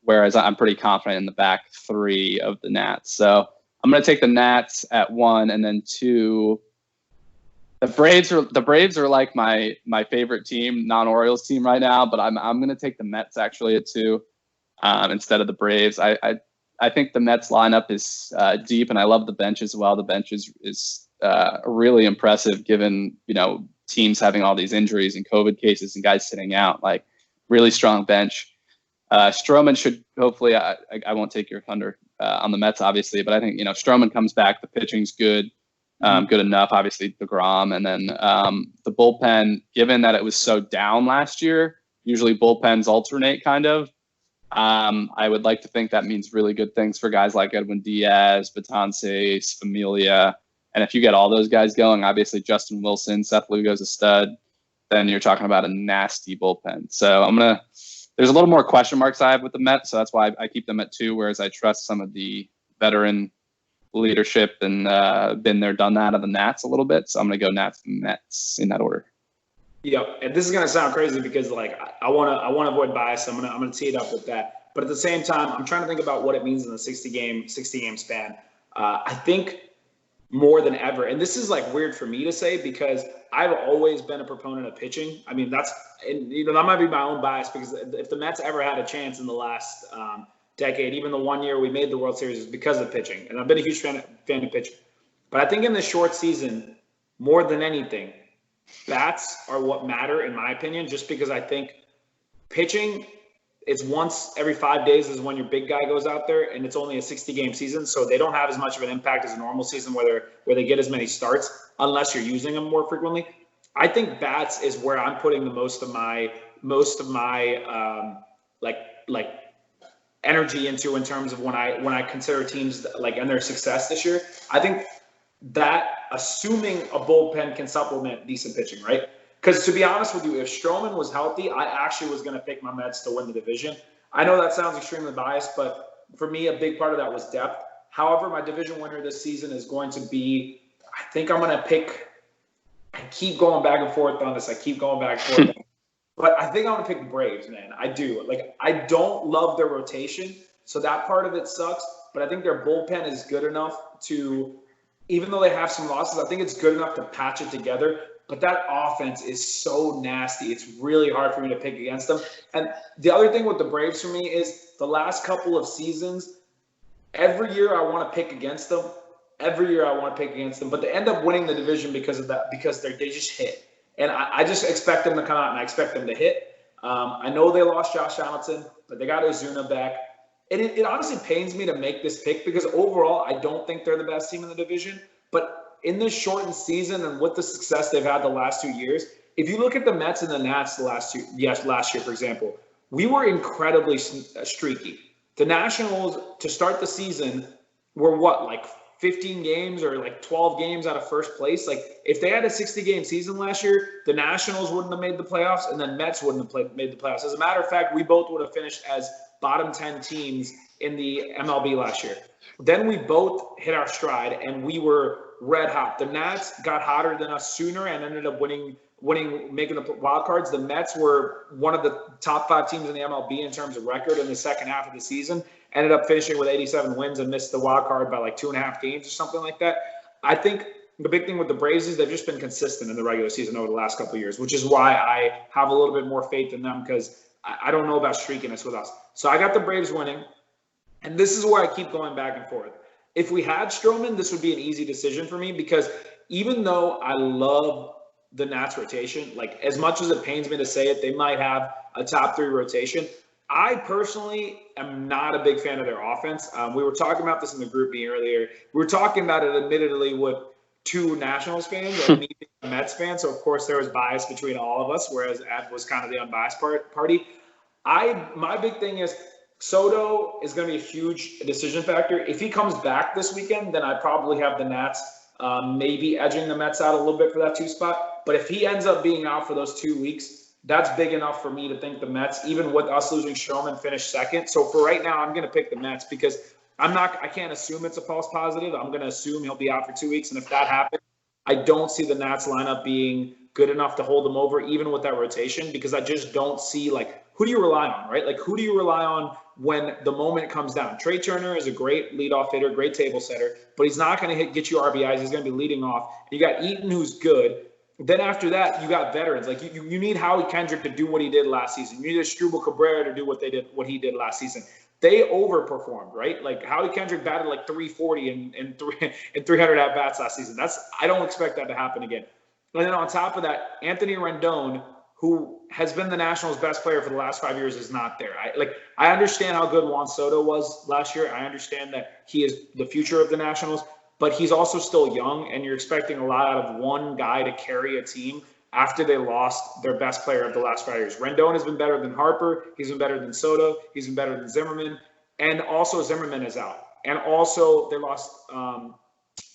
Whereas I'm pretty confident in the back 3 of the Nats. So I'm going to take the Nats at 1, and then 2. The Braves are like my favorite team, non-Orioles team right now, but I'm going to take the Mets actually at 2 instead of the Braves. I think the Mets lineup is deep, and I love the bench as well. The bench is really impressive, given teams having all these injuries and COVID cases and guys sitting out. Like, really strong bench. Stroman should hopefully. I won't take your thunder on the Mets, obviously, but I think Stroman comes back. The pitching's good. Good enough, obviously, DeGrom. And then the bullpen, given that it was so down last year, usually bullpens alternate kind of. I would like to think that means really good things for guys like Edwin Diaz, Betances, Familia. And if you get all those guys going, obviously Justin Wilson, Seth Lugo's a stud, then you're talking about a nasty bullpen. So there's a little more question marks I have with the Mets, so that's why I keep them at 2, whereas I trust some of the veteran leadership and been there, done that of the Nats a little bit. So I'm going to go Nats and Mets in that order. Yeah, and this is going to sound crazy because I want to avoid bias. I'm going to tee it up with that. But at the same time, I'm trying to think about what it means in the 60 game span. I think more than ever, and this is weird for me to say because I've always been a proponent of pitching. I mean, that might be my own bias because if the Mets ever had a chance in the last decade, even the 1 year we made the World Series, is because of pitching. And I've been a huge fan of pitching. But I think in this short season, more than anything, bats are what matter, in my opinion, just because I think pitching, it's once every 5 days is when your big guy goes out there, and it's only a 60-game season, so they don't have as much of an impact as a normal season where they get as many starts unless you're using them more frequently. I think bats is where I'm putting the most of my energy into in terms of when I consider teams and their success this year. I think that assuming a bullpen can supplement decent pitching, right? Because to be honest with you, if Stroman was healthy, I actually was going to pick my Mets to win the division. I know that sounds extremely biased, but for me, a big part of that was depth. However, my division winner this season is going to be, I think I'm going to pick, I keep going back and forth on this. But I think I'm going to pick the Braves, man. I do. I don't love their rotation, so that part of it sucks. But I think their bullpen is good enough to, even though they have some losses, I think it's good enough to patch it together. But that offense is so nasty. It's really hard for me to pick against them. And the other thing with the Braves for me is the last couple of seasons, every year I want to pick against them. But they end up winning the division because of that, because they just hit. And I just expect them to come out, and I expect them to hit. I know they lost Josh Hamilton, but they got Ozuna back. And it honestly pains me to make this pick because overall, I don't think they're the best team in the division. But in this shortened season and with the success they've had the last 2 years, if you look at the Mets and the Nats last year, for example, we were incredibly streaky. The Nationals, to start the season, were what, like 15 games or like 12 games out of first place? Like, if they had a 60-game season last year, the Nationals wouldn't have made the playoffs, and then Mets wouldn't have made the playoffs. As a matter of fact, we both would have finished as bottom 10 teams in the MLB last year. Then we both hit our stride, and we were red hot. The Nats got hotter than us sooner and ended up winning, making the wild cards. The Mets were one of the top 5 teams in the MLB in terms of record in the second half of the season. Ended up finishing with 87 wins and missed the wild card by like 2.5 games or something like that. I think the big thing with the Braves is they've just been consistent in the regular season over the last couple of years, which is why I have a little bit more faith in them, because I don't know about streakiness with us. So I got the Braves winning, and this is where I keep going back and forth. If we had Stroman, this would be an easy decision for me, because even though I love the Nats rotation, like, as much as it pains me to say it, they might have a top 3 rotation. I personally am not a big fan of their offense. We were talking about this in the group meeting earlier. We were talking about it admittedly with 2 Nationals fans and me being a Mets fan. So, of course, there was bias between all of us, whereas Ed was kind of the unbiased party. My big thing is Soto is going to be a huge decision factor. If he comes back this weekend, then I probably have the Nats maybe edging the Mets out a little bit for that 2 spot. But if he ends up being out for those 2 weeks, that's big enough for me to think the Mets, even with us losing Stroman, finish second. So for right now, I'm going to pick the Mets, because I can't assume it's a false positive. I'm going to assume he'll be out for 2 weeks. And if that happens, I don't see the Nats lineup being good enough to hold them over, even with that rotation, because I just don't see, like, who do you rely on, right? Like, who do you rely on when the moment comes down? Trey Turner is a great leadoff hitter, great table setter, but he's not going to get you RBIs. He's going to be leading off. You got Eaton, who's good. Then after that, you got veterans. Like, you need Howie Kendrick to do what he did last season. You need Asdrubal Cabrera to do what he did last season. They overperformed, right? Like, Howie Kendrick batted like 340 and 300 at bats last season. I don't expect that to happen again. And then on top of that, Anthony Rendon, who has been the Nationals' best player for the last 5 years, is not there. I understand how good Juan Soto was last year. I understand that he is the future of the Nationals, but he's also still young, and you're expecting a lot out of one guy to carry a team after they lost their best player of the last 5 years. Rendon has been better than Harper. He's been better than Soto. He's been better than Zimmerman. And also Zimmerman is out. And also they lost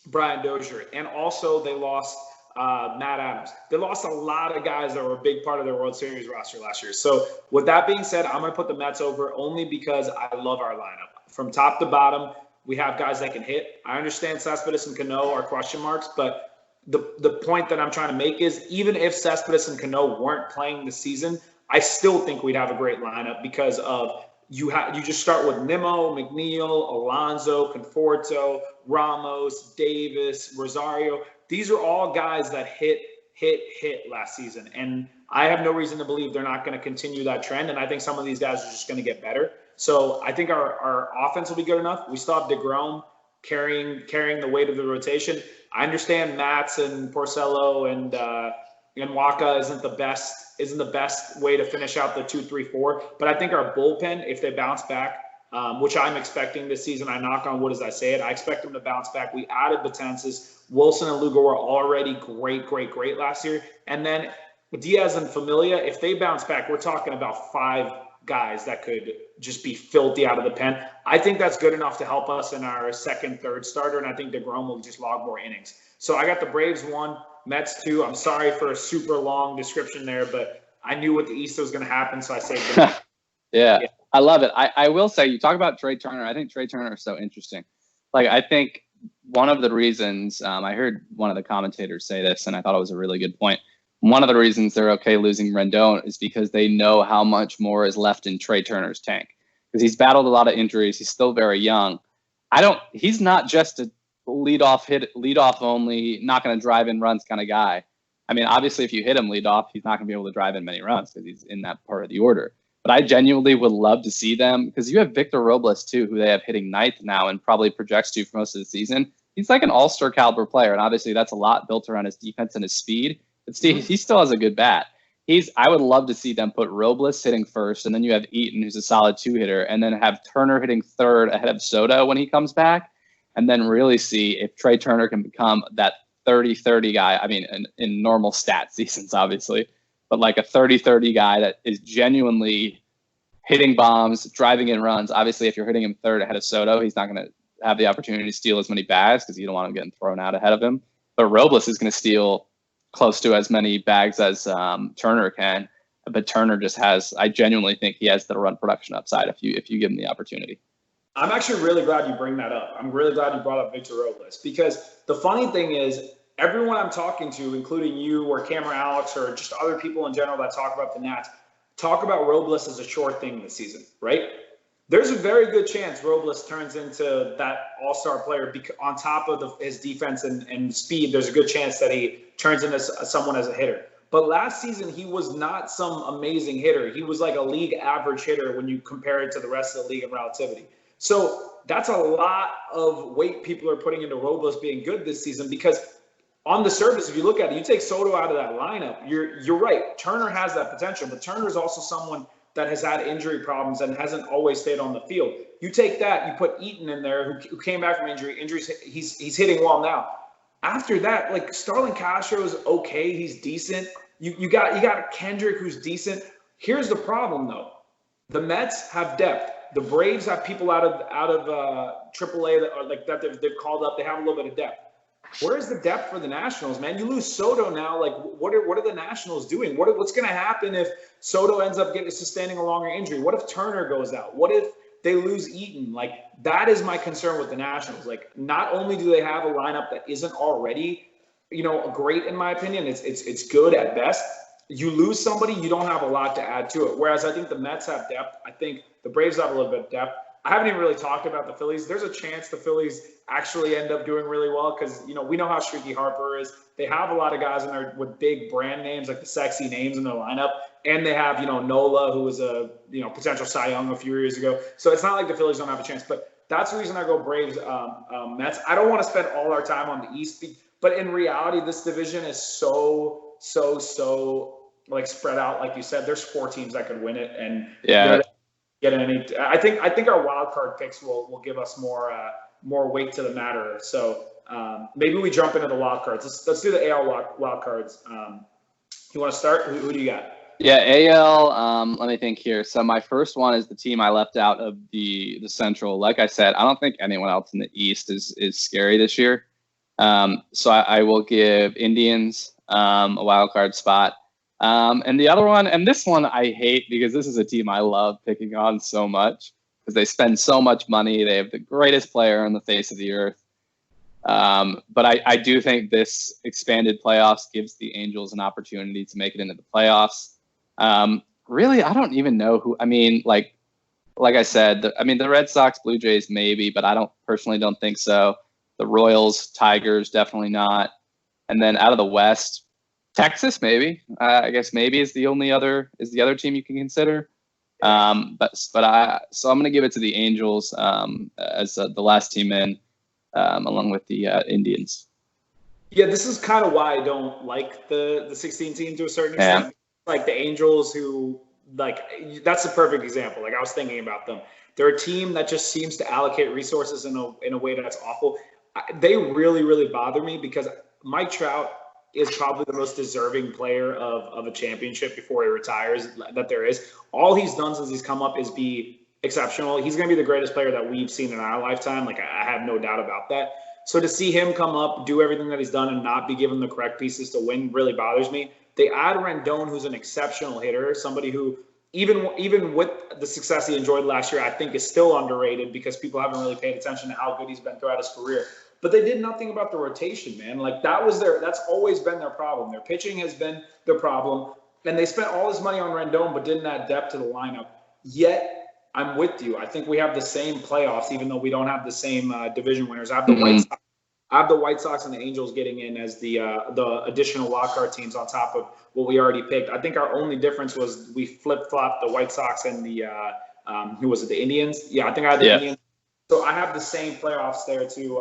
Brian Dozier. And also they lost Matt Adams. They lost a lot of guys that were a big part of their World Series roster last year. So with that being said, I'm going to put the Mets over only because I love our lineup. From top to bottom, we have guys that can hit. I understand Cespedes and Cano are question marks, but the point that I'm trying to make is, even if Cespedes and Cano weren't playing the season, I still think we'd have a great lineup, because of you just start with Nimmo, McNeil, Alonso, Conforto, Ramos, Davis, Rosario. These are all guys that hit last season, and I have no reason to believe they're not going to continue that trend. And I think some of these guys are just going to get better. So I think our offense will be good enough. We still have DeGrom carrying the weight of the rotation. I understand Matz and Porcello and Waka isn't the best way to finish out the 2-3-4. But I think our bullpen, if they bounce back, which I'm expecting this season, I knock on wood as I say it, I expect them to bounce back. We added Betances. Wilson and Lugo were already great last year. And then Diaz and Familia, if they bounce back, we're talking about 5 guys that could just be filthy out of the pen. I think that's good enough to help us in our second, third starter, and I think DeGrom will just log more innings. So I got the Braves 1, Mets 2. I'm sorry for a super long description there, but I knew what the East was going to happen, so I saved them. Yeah, I love it. I will say, you talk about Trey Turner. I think Trey Turner is so interesting. Like, I think one of the reasons, I heard one of the commentators say this, and I thought it was a really good point. One of the reasons they're okay losing Rendon is because they know how much more is left in Trey Turner's tank, because he's battled a lot of injuries. He's still very young. He's not just a leadoff only, not going to drive in runs kind of guy. I mean, obviously, if you hit him leadoff, he's not going to be able to drive in many runs because he's in that part of the order. But I genuinely would love to see them, because you have Victor Robles too, who they have hitting ninth now and probably projects to for most of the season. He's like an all-star caliber player, and obviously that's a lot built around his defense and his speed. But Steve, he still has a good bat. I would love to see them put Robles hitting first, and then you have Eaton, who's a solid 2-hitter, and then have Turner hitting third ahead of Soto when he comes back, and then really see if Trey Turner can become that 30-30 guy. I mean, in normal stat seasons, obviously, but like a 30-30 guy that is genuinely hitting bombs, driving in runs. Obviously, if you're hitting him third ahead of Soto, he's not going to have the opportunity to steal as many bags because you don't want him getting thrown out ahead of him. But Robles is going to steal close to as many bags as Turner can. But Turner just has, I genuinely think he has the run production upside if you give him the opportunity. I'm actually really glad you bring that up. I'm really glad you brought up Victor Robles, because the funny thing is, everyone I'm talking to, including you or Cameron Alex or just other people in general that talk about the Nats, talk about Robles as a short thing this season, right? There's a very good chance Robles turns into that all-star player on top of his defense and speed. There's a good chance that he turns into someone as a hitter. But last season, he was not some amazing hitter. He was like a league average hitter when you compare it to the rest of the league in relativity. So that's a lot of weight people are putting into Robles being good this season, because on the surface, if you look at it, you take Soto out of that lineup, you're right. Turner has that potential, but Turner is also someone that has had injury problems and hasn't always stayed on the field. You take that, you put Eaton in there, who came back from injuries, he's hitting well now. After that, like, Starlin Castro is okay, he's decent. You got Kendrick, who's decent. Here's the problem, though. The Mets have depth. The Braves have people out of AAA that are like that they've called up. They have a little bit of depth. Where's the depth for the Nationals, man? You lose Soto now. Like, what are the Nationals doing? What's going to happen if Soto ends up sustaining a longer injury? What if Turner goes out? What if they lose Eaton? Like, that is my concern with the Nationals. Like, not only do they have a lineup that isn't already, great in my opinion, it's good at best. You lose somebody, you don't have a lot to add to it. Whereas I think the Mets have depth. I think the Braves have a little bit of depth. I haven't even really talked about the Phillies. There's a chance the Phillies actually end up doing really well because, we know how streaky Harper is. They have a lot of guys in there with big brand names, like the sexy names in their lineup. And they have, Nola, who was a, potential Cy Young a few years ago. So it's not like the Phillies don't have a chance. But that's the reason I go Braves, Mets. I don't want to spend all our time on the East. But in reality, this division is so like spread out. Like you said, there's 4 teams that could win it. And get any. I think our wild card picks will give us more weight to the matter. So maybe we jump into the wild cards. Let's do the AL wild cards. You want to start? Who do you got? Yeah, AL. Let me think here. So my first one is the team I left out of the Central. Like I said, I don't think anyone else in the East is scary this year. So I will give Indians a wild card spot. And the other one, and this one I hate because this is a team I love picking on so much because they spend so much money. They have the greatest player on the face of the earth. But I do think this expanded playoffs gives the Angels an opportunity to make it into the playoffs. Really, I don't even know who. I mean, like I said, the Red Sox, Blue Jays, maybe, but I personally don't think so. The Royals, Tigers, definitely not. And then out of the West, Texas, maybe. I guess maybe is the other team you can consider. So I'm going to give it to the Angels as the last team in, along with the Indians. Yeah, this is kind of why I don't like the 16 team to a certain extent. Yeah. Like the Angels, who that's a perfect example. Like I was thinking about them. They're a team that just seems to allocate resources in a way that's awful. They really, really bother me because Mike Trout is probably the most deserving player of a championship before he retires that there is. All he's done since he's come up is be exceptional. He's going to be the greatest player that we've seen in our lifetime. Like, I have no doubt about that. So to see him come up, do everything that he's done, and not be given the correct pieces to win really bothers me. They add Rendon, who's an exceptional hitter, somebody who, even with the success he enjoyed last year, I think is still underrated because people haven't really paid attention to how good he's been throughout his career. But they did nothing about the rotation, man. Like, that's always been their problem. Their pitching has been their problem. And they spent all this money on Rendon, but didn't add depth to the lineup. Yet, I'm with you. I think we have the same playoffs, even though we don't have the same division winners. I have the White Sox and the Angels getting in as the additional wildcard teams on top of what we already picked. I think our only difference was we flip-flopped the White Sox and the who was it, the Indians? Yeah, I think I had the Indians. So I have the same playoffs there too.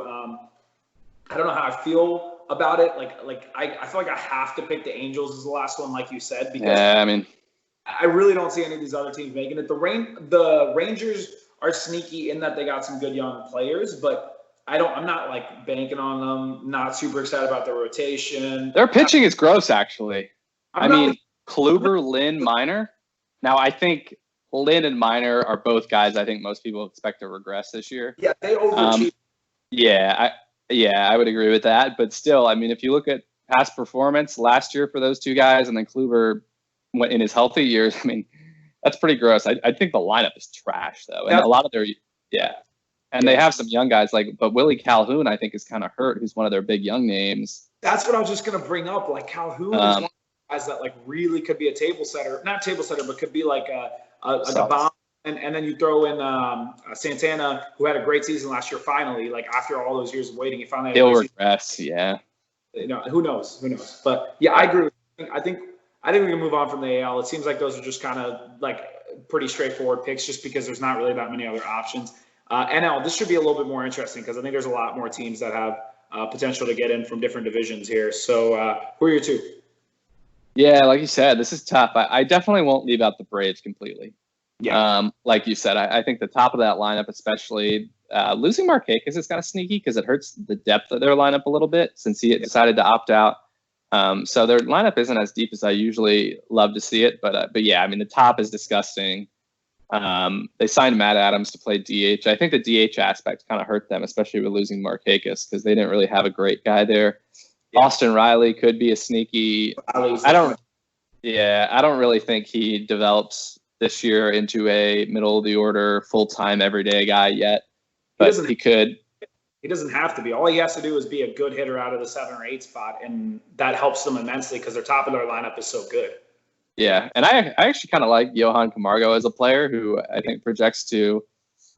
I don't know how I feel about it. I feel like I have to pick the Angels as the last one, like you said, because I really don't see any of these other teams making it. The Rangers are sneaky in that they got some good young players, but I'm not like banking on them. Not super excited about their rotation. Their pitching is gross, actually. I mean, like, Kluber, Lynn, Minor. Now, I think Lynn and Minor are both guys I think most people expect to regress this year. Yeah, they overachieved. I would agree with that. But still, I mean, if you look at past performance last year for those two guys, and then Kluber in his healthy years, I mean, that's pretty gross. I think the lineup is trash, though. And a lot of their and they have some young guys but Willie Calhoun, I think, is kind of hurt. Who's one of their big young names. That's what I was just gonna bring up. Like Calhoun is one of the guys that like really could be a table setter, not table setter, but could be like a bomb. And then you throw in Santana, who had a great season last year. Finally, like after all those years of waiting, he finally. He'll regress, yeah. You know, who knows? But yeah, I agree. I think we can move on from the AL. It seems like those are just kind of like pretty straightforward picks, just because there's not really that many other options. NL, this should be a little bit more interesting because I think there's a lot more teams that have potential to get in from different divisions here. So who are your two? Yeah, like you said, this is tough. I definitely won't leave out the Braves completely. Yeah. Like you said, I think the top of that lineup, especially losing Markakis, is kind of sneaky because it hurts the depth of their lineup a little bit since he decided to opt out. So their lineup isn't as deep as I usually love to see it. But yeah, I mean, the top is disgusting. They signed Matt Adams to play DH. I think the DH aspect kind of hurt them, especially with losing Markakis, because they didn't really have a great guy there. Yeah. Austin Riley could be a sneaky. I don't really think he develops this year into a middle of the order, full-time, everyday guy yet, but he could. He doesn't have to be. All he has to do is be a good hitter out of the 7 or 8 spot, and that helps them immensely because their top of their lineup is so good. Yeah, and I actually kind of like Johan Camargo as a player who I think projects to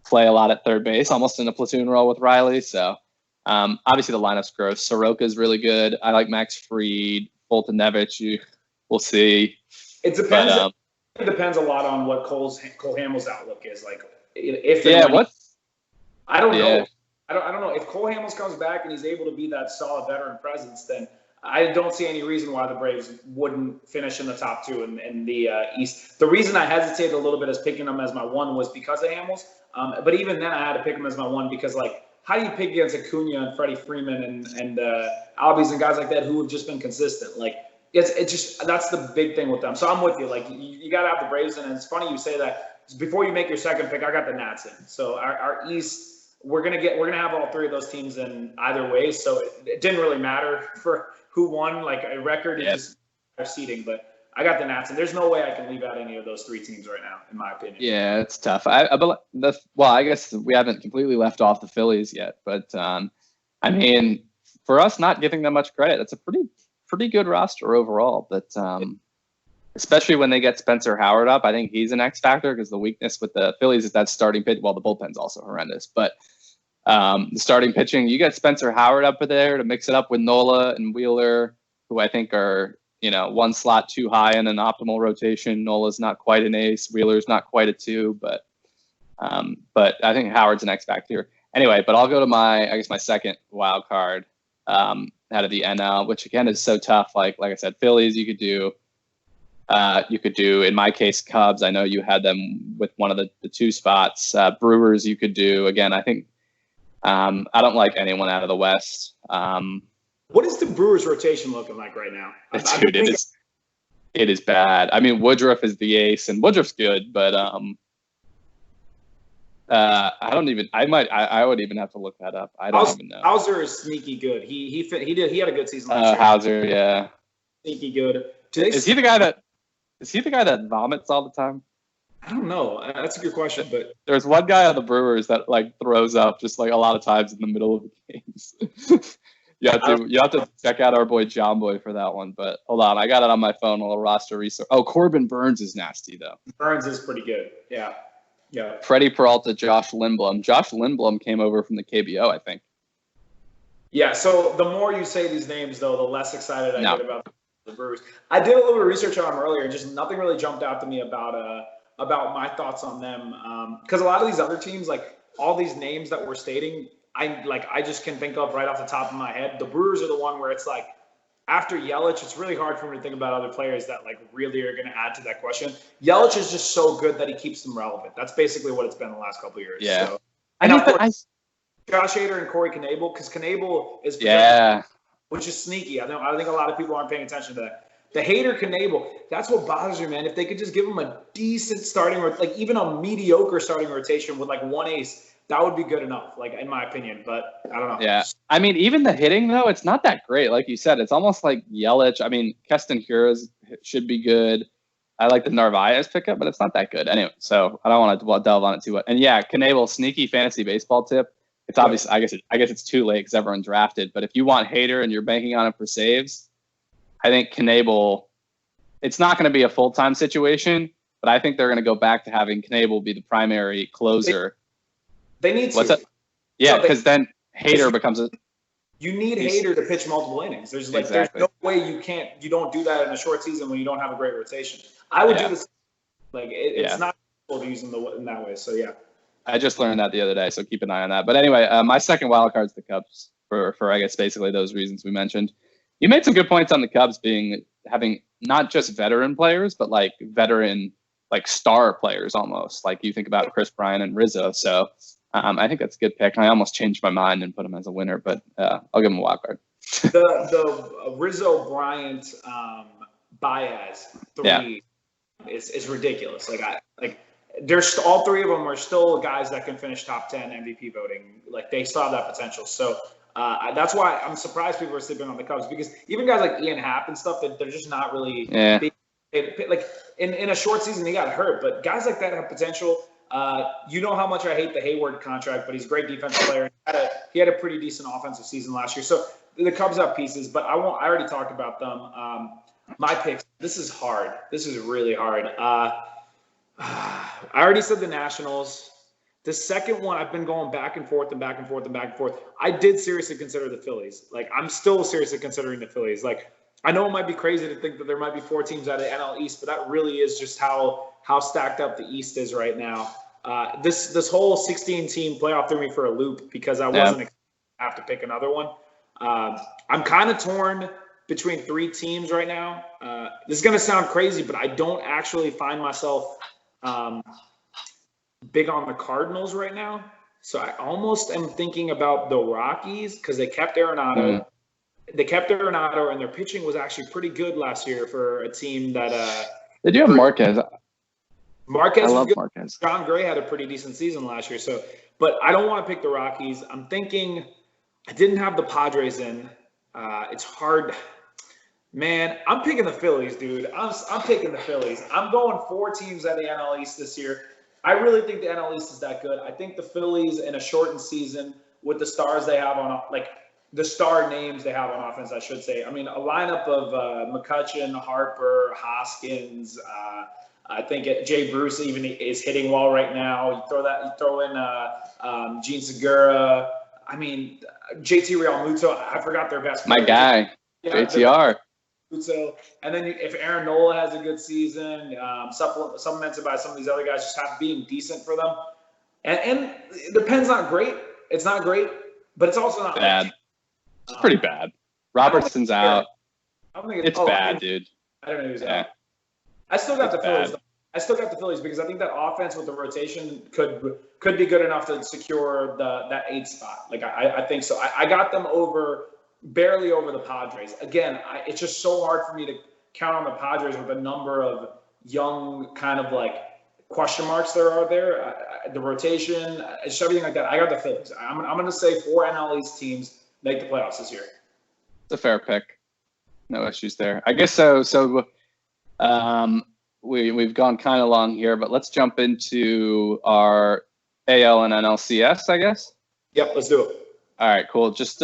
play a lot at third base, almost in a platoon role with Riley. So obviously the lineup's gross. Soroka's really good. I like Max Fried, Fultonevich. We'll see. It depends. It depends a lot on what Cole Hamels' outlook is. Like if I don't know. I don't know if Cole Hamels comes back and he's able to be that solid veteran presence, then I don't see any reason why the Braves wouldn't finish in the top 2 in the East. The reason I hesitated a little bit as picking them as my 1 was because of Hamels. But even then, I had to pick him as my 1 because, like, how do you pick against Acuna and Freddie Freeman and Albies and guys like that who have just been consistent? Like, it's just that's the big thing with them. So I'm with you. Like, you got to have the Braves in. And it's funny you say that. Before you make your second pick, I got the Nats in. So our East. We're gonna have all 3 of those teams in either way, so it didn't really matter for who won. Like a record is just seeding, but I got the Nats, and there's no way I can leave out any of those 3 teams right now, in my opinion. Yeah, it's tough. I guess we haven't completely left off the Phillies yet, but I mean, for us not giving them much credit, that's a pretty good roster overall. But especially when they get Spencer Howard up, I think he's an X factor because the weakness with the Phillies is that starting pitch. Well, the bullpen's also horrendous, but the starting pitching, you get Spencer Howard up there to mix it up with Nola and Wheeler, who I think are, 1 slot too high in an optimal rotation. Nola's not quite an ace. Wheeler's not quite a 2, but I think Howard's an X factor. Anyway, but I'll go to my second wild card out of the NL, which again is so tough. Like I said, Phillies, you could do, in my case, Cubs. I know you had them with one of the 2 spots. Brewers, you could do. Again, I think I don't like anyone out of the West. What is the Brewers' rotation looking like right now? Dude, it is bad. I mean, Woodruff is the ace, and Woodruff's good, but I would even have to look that up. I don't even know. Hauser is sneaky good. He had a good season last year. Hauser, yeah, sneaky good. Is he the guy that vomits all the time? I don't know. That's a good question, but there's one guy on the Brewers that like throws up just like a lot of times in the middle of the games. you have to check out our boy John Boy for that one. But hold on, I got it on my phone. A little roster research. Oh, Corbin Burns is nasty though. Burns is pretty good. Yeah. Freddie Peralta, Josh Lindblom. Josh Lindblom came over from the KBO, I think. Yeah. So the more you say these names, though, the less excited I get about the Brewers. I did a little bit of research on them earlier. Just nothing really jumped out to me about my thoughts on them, because a lot of these other teams, like all these names that we're stating, I just can think of right off the top of my head. The Brewers are the one where it's like after Yelich, it's really hard for me to think about other players that like really are going to add to that question. Yelich is just so good that he keeps them relevant. That's basically what it's been the last couple of years. Yeah, so, Josh Hader and Corey Knebel, because Knebel is which is sneaky. I think a lot of people aren't paying attention to that. The Hader Knebel, that's what bothers me, man. If they could just give him a decent starting, like even a mediocre starting rotation with like one ace, that would be good enough, like in my opinion. But I don't know. Yeah, I mean, even the hitting though, it's not that great. Like you said, it's almost like Yelich. I mean, Keston Hiura should be good. I like the Narvaez pickup, but it's not that good anyway. So I don't want to delve on it too much. And yeah, Knebel, sneaky fantasy baseball tip. It's obvious. I guess it's too late because everyone drafted. But if you want Hader and you're banking on him for saves, I think Knebel. It's not going to be a full-time situation, but I think they're going to go back to having Knebel be the primary closer. They need to. What's that? Yeah, because then Hader becomes a. You need Hader to pitch multiple innings. There's no way you don't do that in a short season when you don't have a great rotation. I would do this. Like it's not possible to use them in that way. So yeah. I just learned that the other day, so keep an eye on that. But anyway, my second wild card is the Cubs for I guess basically those reasons we mentioned. You made some good points on the Cubs having not just veteran players, but like veteran like star players almost. Like you think about Chris Bryant and Rizzo. So I think that's a good pick. I almost changed my mind and put him as a winner, but I'll give him a wild card. the Rizzo Bryant Baez three is ridiculous. There's all three of them are still guys that can finish top 10 MVP voting. Like they still have that potential. So that's why I'm surprised people are sleeping on the Cubs, because even guys like Ian Happ and stuff, that they're just not really like in a short season he got hurt, but guys like that have potential. You know how much I hate the Hayward contract, but he's a great defensive player. He had a pretty decent offensive season last year. So the Cubs have pieces, but I already talked about them. My picks. This is hard. This is really hard. I already said the Nationals. The second one, I've been going back and forth and back and forth and back and forth. I did seriously consider the Phillies. Like, I'm still seriously considering the Phillies. Like, I know it might be crazy to think that there might be 4 teams out of the NL East, but that really is just how stacked up the East is right now. This whole 16-team playoff threw me for a loop because I wasn't going to have to pick another one. I'm kind of torn between 3 teams right now. This is going to sound crazy, but I don't actually find myself big on the Cardinals right now. So I almost am thinking about the Rockies because they kept Arenado. They kept Arenado, and their pitching was actually pretty good last year for a team that they do have Marquez. Marquez, I love was good. Marquez. John Gray had a pretty decent season last year. So, but I don't want to pick the Rockies. I'm thinking I didn't have the Padres in. It's hard. Man, I'm picking the Phillies, dude. I'm picking the Phillies. I'm going 4 teams at the NL East this year. I really think the NL East is that good. I think the Phillies in a shortened season with the stars they have on, like the star names they have on offense, I should say. I mean, a lineup of McCutchen, Harper, Hoskins. I think Jay Bruce even is hitting well right now. You throw in Gene Segura. I mean, JT Realmuto. I forgot their best player. My guy, JTR. So, and then if Aaron Nola has a good season, supplemented by some of these other guys just being decent for them. And the pen's not great. It's not great, but it's also not bad. It's pretty bad. Robertson's out. It's bad, dude. I don't know who's out. I still got the Phillies. I still got the Phillies because I think that offense with the rotation could be good enough to secure that 8th spot. Like I think so. I got them barely over the Padres. Again, it's just so hard for me to count on the Padres with the number of young kind of like question marks there are there. The rotation, just everything like that. I got the Phillies. I'm going to say 4 NL East teams make the playoffs this year. It's a fair pick. No issues there. I guess so. So we've gone kind of long here, but let's jump into our AL and NLCS, I guess. Yep, let's do it. All right, cool. Just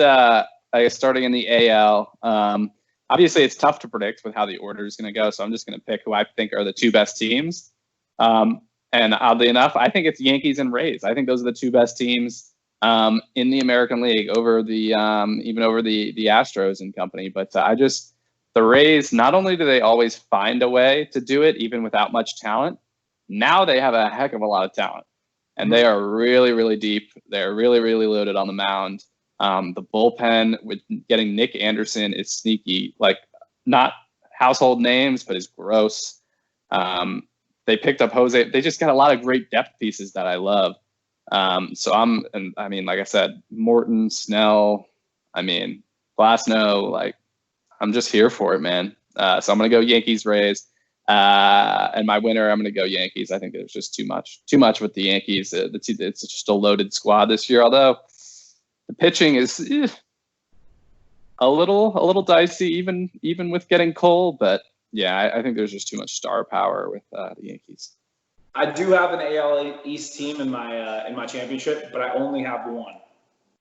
I guess starting in the AL, obviously it's tough to predict with how the order is going to go, so I'm just going to pick who I think are the 2 best teams. And oddly enough, I think it's Yankees and Rays. I think those are the 2 best teams in the American League over the even over the Astros and company. But the Rays, not only do they always find a way to do it even without much talent, now they have a heck of a lot of talent, and they are really, really deep. They're really, really loaded on the mound. The bullpen with getting Nick Anderson is sneaky, like not household names, but is gross. They picked up Jose. They just got a lot of great depth pieces that I love. And I mean, like I said, Morton, Snell, I mean, Glasnow, like, I'm just here for it, man. So I'm going to go Yankees, Rays. And my winner, I'm going to go Yankees. I think there's just too much with the Yankees. It's just a loaded squad this year, although the pitching is a little dicey, even with getting Cole. But yeah, I think there's just too much star power with the Yankees. I do have an AL East team in my championship, but I only have one,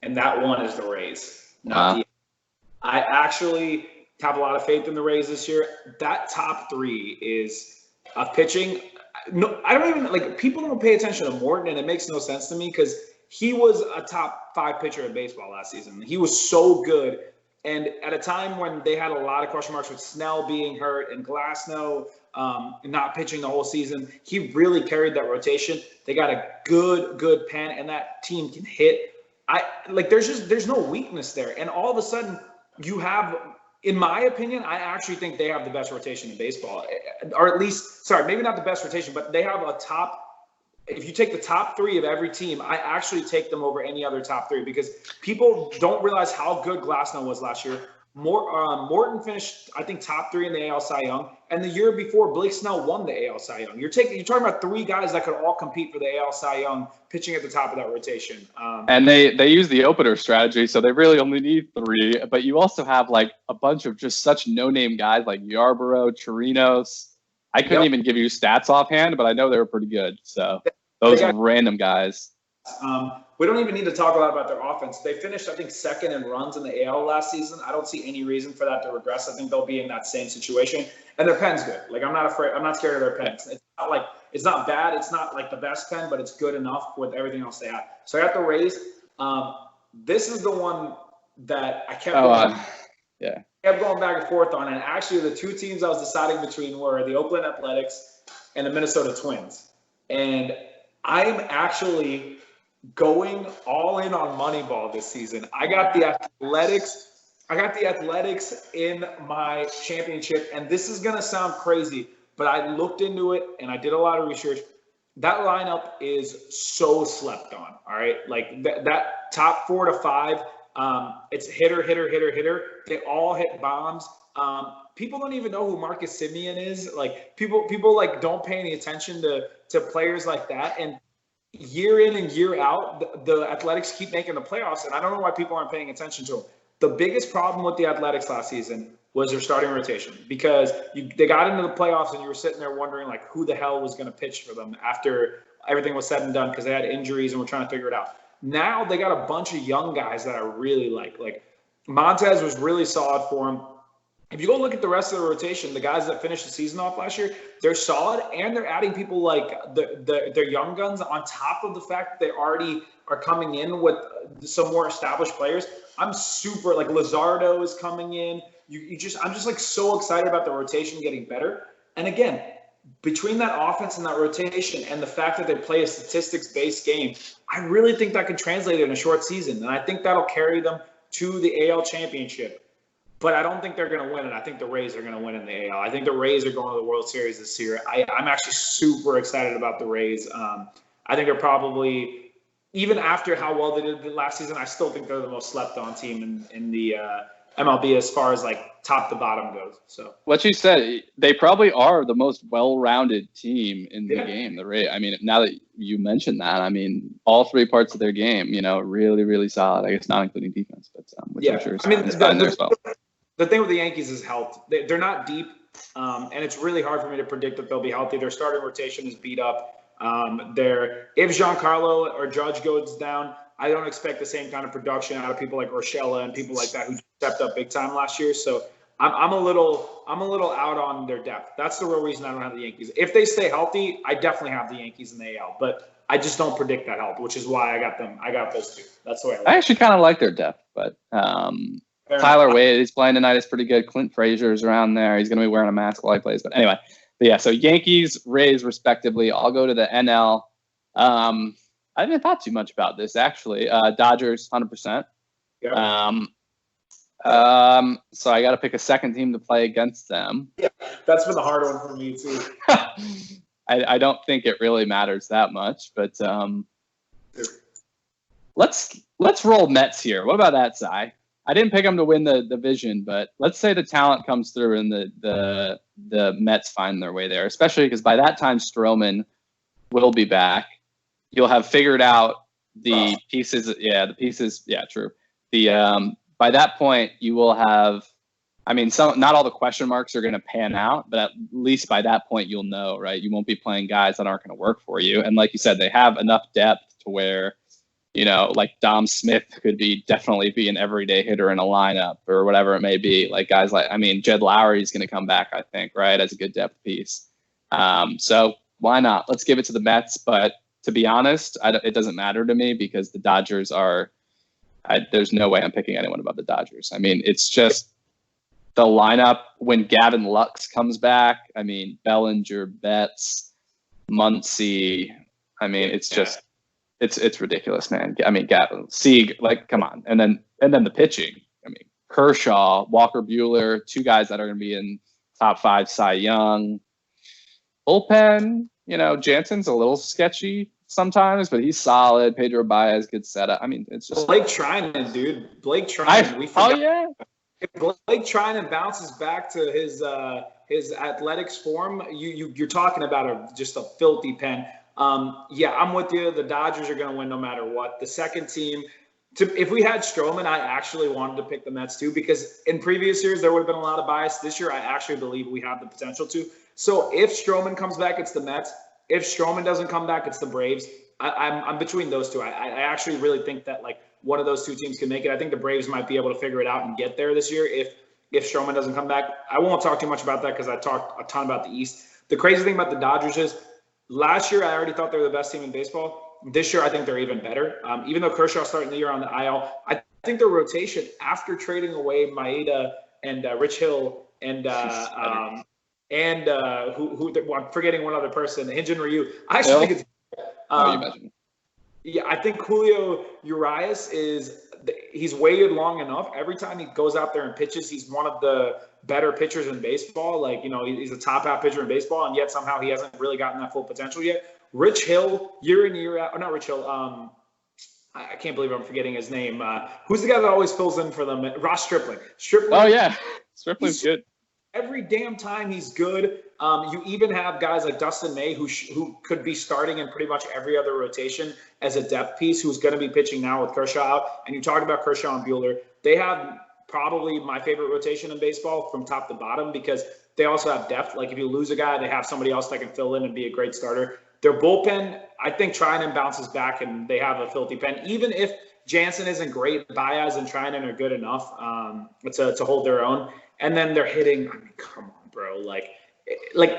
and that one is the Rays. I actually have a lot of faith in the Rays this year. That top three is of pitching. No, I don't even like. People don't pay attention to Morton, and it makes no sense to me because he was a top 5 pitcher in baseball last season. He was so good. And at a time when they had a lot of question marks with Snell being hurt and Glasnow not pitching the whole season, he really carried that rotation. They got a good pen, and that team can hit. There's no weakness there. And all of a sudden, you have, in my opinion, I actually think they have the best rotation in baseball, or at least, sorry, maybe not the best rotation, but they have a top. If you take the top 3 of every team, I actually take them over any other top 3 because people don't realize how good Glasnow was last year. Morton finished, I think, top 3 in the AL Cy Young, and the year before, Blake Snell won the AL Cy Young. You're talking about 3 guys that could all compete for the AL Cy Young, pitching at the top of that rotation. And they use the opener strategy, so they really only need 3. But you also have like a bunch of just such no-name guys like Yarborough, Chirinos. I couldn't even give you stats offhand, but I know they were pretty good. So those random guys. We don't even need to talk a lot about their offense. They finished, I think, 2nd in runs in the AL last season. I don't see any reason for that to regress. I think they'll be in that same situation. And their pen's good. Like, I'm not scared of their pens. It's not bad. It's not like the best pen, but it's good enough with everything else they have. So I got the Rays. This is the one that I kept going back and forth on. And actually, the 2 teams I was deciding between were the Oakland Athletics and the Minnesota Twins. And I'm actually going all in on Moneyball this season. I got the Athletics in my championship, and this is going to sound crazy, but I looked into it and I did a lot of research. That lineup is so slept on, all right? Like that top 4 to 5, it's hitter. They all hit bombs. People don't even know who Marcus Semien is. Like people like don't pay any attention to players like that. And year in and year out, the Athletics keep making the playoffs, and I don't know why people aren't paying attention to them. The biggest problem with the Athletics last season was their starting rotation because they got into the playoffs and you were sitting there wondering like who the hell was going to pitch for them after everything was said and done because they had injuries and were trying to figure it out. Now they got a bunch of young guys that I really like Montez was really solid for him. If you go look at the rest of the rotation, the guys that finished the season off last year, they're solid, and they're adding people like their young guns on top of the fact that they already are coming in with some more established players. I'm super like Luzardo is coming in. I'm just like so excited about the rotation getting better. And again, between that offense and that rotation and the fact that they play a statistics-based game, I really think that could translate in a short season, and I think that'll carry them to the AL championship. But I don't think they're going to win it. I think the Rays are going to win in the AL. I think the Rays are going to the World Series this year. I'm actually super excited about the Rays. I think they're probably, even after how well they did last season, I still think they're the most slept-on team in the MLB as far as like top to bottom goes. So what you said, they probably are the most well-rounded team in the game. The Rays. I mean, now that you mentioned that, I mean, all 3 parts of their game, really, really solid. I guess not including defense, but which I'm sure is fine there as well. The thing with the Yankees is health. They're not deep, and it's really hard for me to predict that they'll be healthy. Their starting rotation is beat up. If Giancarlo or Judge goes down, I don't expect the same kind of production out of people like Urshela and people like that who stepped up big time last year. So I'm a little out on their depth. That's the real reason I don't have the Yankees. If they stay healthy, I definitely have the Yankees in the AL, but I just don't predict that health, which is why I got them. I got those 2. That's the way I actually kind of like their depth, but Tyler Wade is playing tonight. Is pretty good. Clint Frazier is around there. He's going to be wearing a mask while he plays. But anyway, so Yankees, Rays, respectively. I'll go to the NL. I haven't thought too much about this, actually. Dodgers, 100%. Yeah. So I got to pick a second team to play against them. Yeah, that's been the hard one for me, too. I don't think it really matters that much, but Let's roll Mets here. What about that, Sai? I didn't pick them to win the division, but let's say the talent comes through and the Mets find their way there, especially because by that time Stroman will be back. You'll have figured out the pieces. Yeah, the pieces. Yeah, true. By that point, you will have. I mean, not all the question marks are going to pan out, but at least by that point, you'll know, right? You won't be playing guys that aren't going to work for you. And like you said, they have enough depth to where, like Dom Smith could definitely be an everyday hitter in a lineup or whatever it may be. Like guys Jed Lowry is going to come back, I think, right, as a good depth piece. So why not? Let's give it to the Mets. But to be honest, it doesn't matter to me because the Dodgers there's no way I'm picking anyone above the Dodgers. I mean, it's just the lineup when Gavin Lux comes back. I mean, Bellinger, Betts, Muncy. I mean, it's just it's ridiculous, man. I mean, Gavin, Sieg, come on. And then the pitching. I mean, Kershaw, Walker Buehler, two guys that are going to be in top 5 Cy Young. Bullpen, Jansen's a little sketchy sometimes, but he's solid. Pedro Baez, good setup. I mean, it's just Blake Trinan, dude. Blake Trinan. Oh yeah. If Blake Trinan bounces back to his athletics form, you're talking about just a filthy pen. Yeah, I'm with you. The Dodgers are going to win no matter what. The second team, if we had Stroman, I actually wanted to pick the Mets too because in previous years there would have been a lot of bias. This year, I actually believe we have the potential to. So if Stroman comes back, it's the Mets. If Stroman doesn't come back, it's the Braves. I'm between those two. I actually really think that one of those two teams can make it. I think the Braves might be able to figure it out and get there this year if Stroman doesn't come back. I won't talk too much about that because I talked a ton about the East. The crazy thing about the Dodgers is last year I already thought they were the best team in baseball. This year I think they're even better. Even though Kershaw starting the year on the IL, I think their rotation after trading away Maeda and Rich Hill and I'm forgetting one other person, Hyun-Jin Ryu. I actually think it's you imagine. Yeah, I think Julio Urias he's waited long enough. Every time he goes out there and pitches, he's one of the better pitchers in baseball. He's a top half pitcher in baseball, and yet somehow he hasn't really gotten that full potential yet. Rich Hill, year in, year out, not Rich Hill, I can't believe I'm forgetting his name. Who's the guy that always fills in for them? Ross Stripling. Oh, yeah. Stripling's good. Every damn time he's good. You even have guys like Dustin May who could be starting in pretty much every other rotation as a depth piece who's going to be pitching now with Kershaw out. And you talk about Kershaw and Buehler. They have probably my favorite rotation in baseball from top to bottom because they also have depth. Like if you lose a guy, they have somebody else that can fill in and be a great starter. Their bullpen, I think Trinan bounces back and they have a filthy pen. Even if Jansen isn't great, Baez and Trinan are good enough to hold their own. And then they're hitting. I mean, come on, bro. Like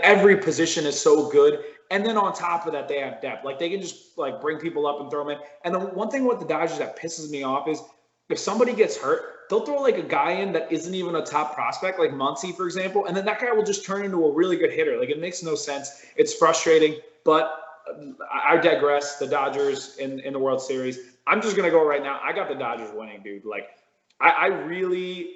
every position is so good. And then on top of that, they have depth. They can just bring people up and throw them in. And the one thing with the Dodgers that pisses me off is if somebody gets hurt, they'll throw a guy in that isn't even a top prospect, like Muncy, for example. And then that guy will just turn into a really good hitter. It makes no sense. It's frustrating. But I digress. The Dodgers in the World Series. I'm just going to go right now. I got the Dodgers winning, dude. I really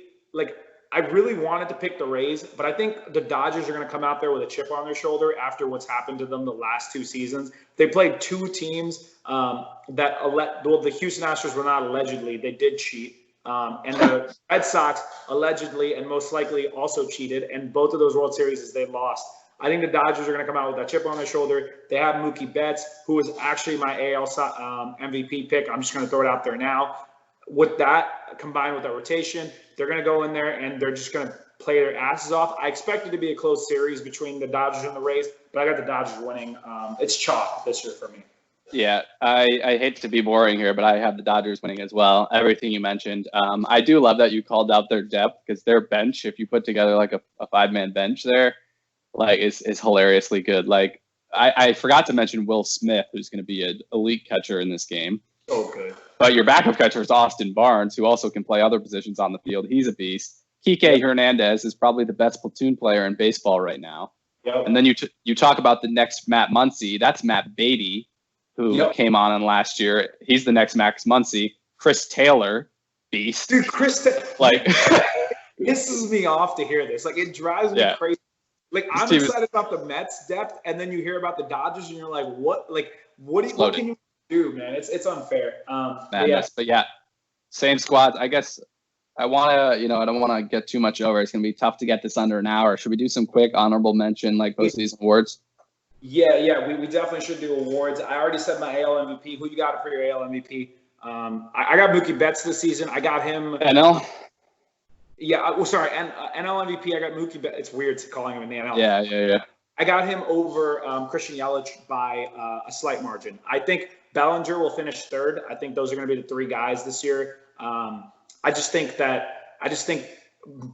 wanted to pick the Rays, but I think the Dodgers are going to come out there with a chip on their shoulder after what's happened to them the last 2 seasons. They played 2 teams the Houston Astros were not allegedly. They did cheat. And the Red Sox allegedly and most likely also cheated. And both of those World Series they lost. I think the Dodgers are going to come out with that chip on their shoulder. They have Mookie Betts, who is actually my AL MVP pick. I'm just going to throw it out there now. With that, combined with that rotation, they're going to go in there and they're just going to play their asses off. I expect it to be a close series between the Dodgers and the Rays, but I got the Dodgers winning. It's chalk this year for me. Yeah, I hate to be boring here, but I have the Dodgers winning as well. Everything you mentioned. I do love that you called out their depth because their bench, if you put together a 5-man bench there, is hilariously good. I forgot to mention Will Smith, who's going to be an elite catcher in this game. Oh, good. But your backup catcher is Austin Barnes, who also can play other positions on the field. He's a beast. Kike Hernandez is probably the best platoon player in baseball right now. Yep. And then you talk about the next Matt Muncy. That's Matt Beatty, who came on in last year. He's the next Max Muncy. Chris Taylor, beast. Dude, pisses me off to hear this. It drives me crazy. I'm excited about the Mets depth, and then you hear about the Dodgers, and you're like, what? What can you do, man. It's unfair. Madness. But yeah, same squads. I guess I want to, I don't want to get too much over. It's going to be tough to get this under an hour. Should we do some quick honorable mention, like postseason awards? Yeah, we definitely should do awards. I already said my AL MVP. Who you got for your AL MVP? I got Mookie Betts this season. I got him. NL? Yeah, sorry. NL MVP, I got Mookie Betts. It's weird calling him in the NL. Yeah. I got him over Christian Yelich by a slight margin. I think Bellinger will finish third. I think those are going to be the three guys this year. I just think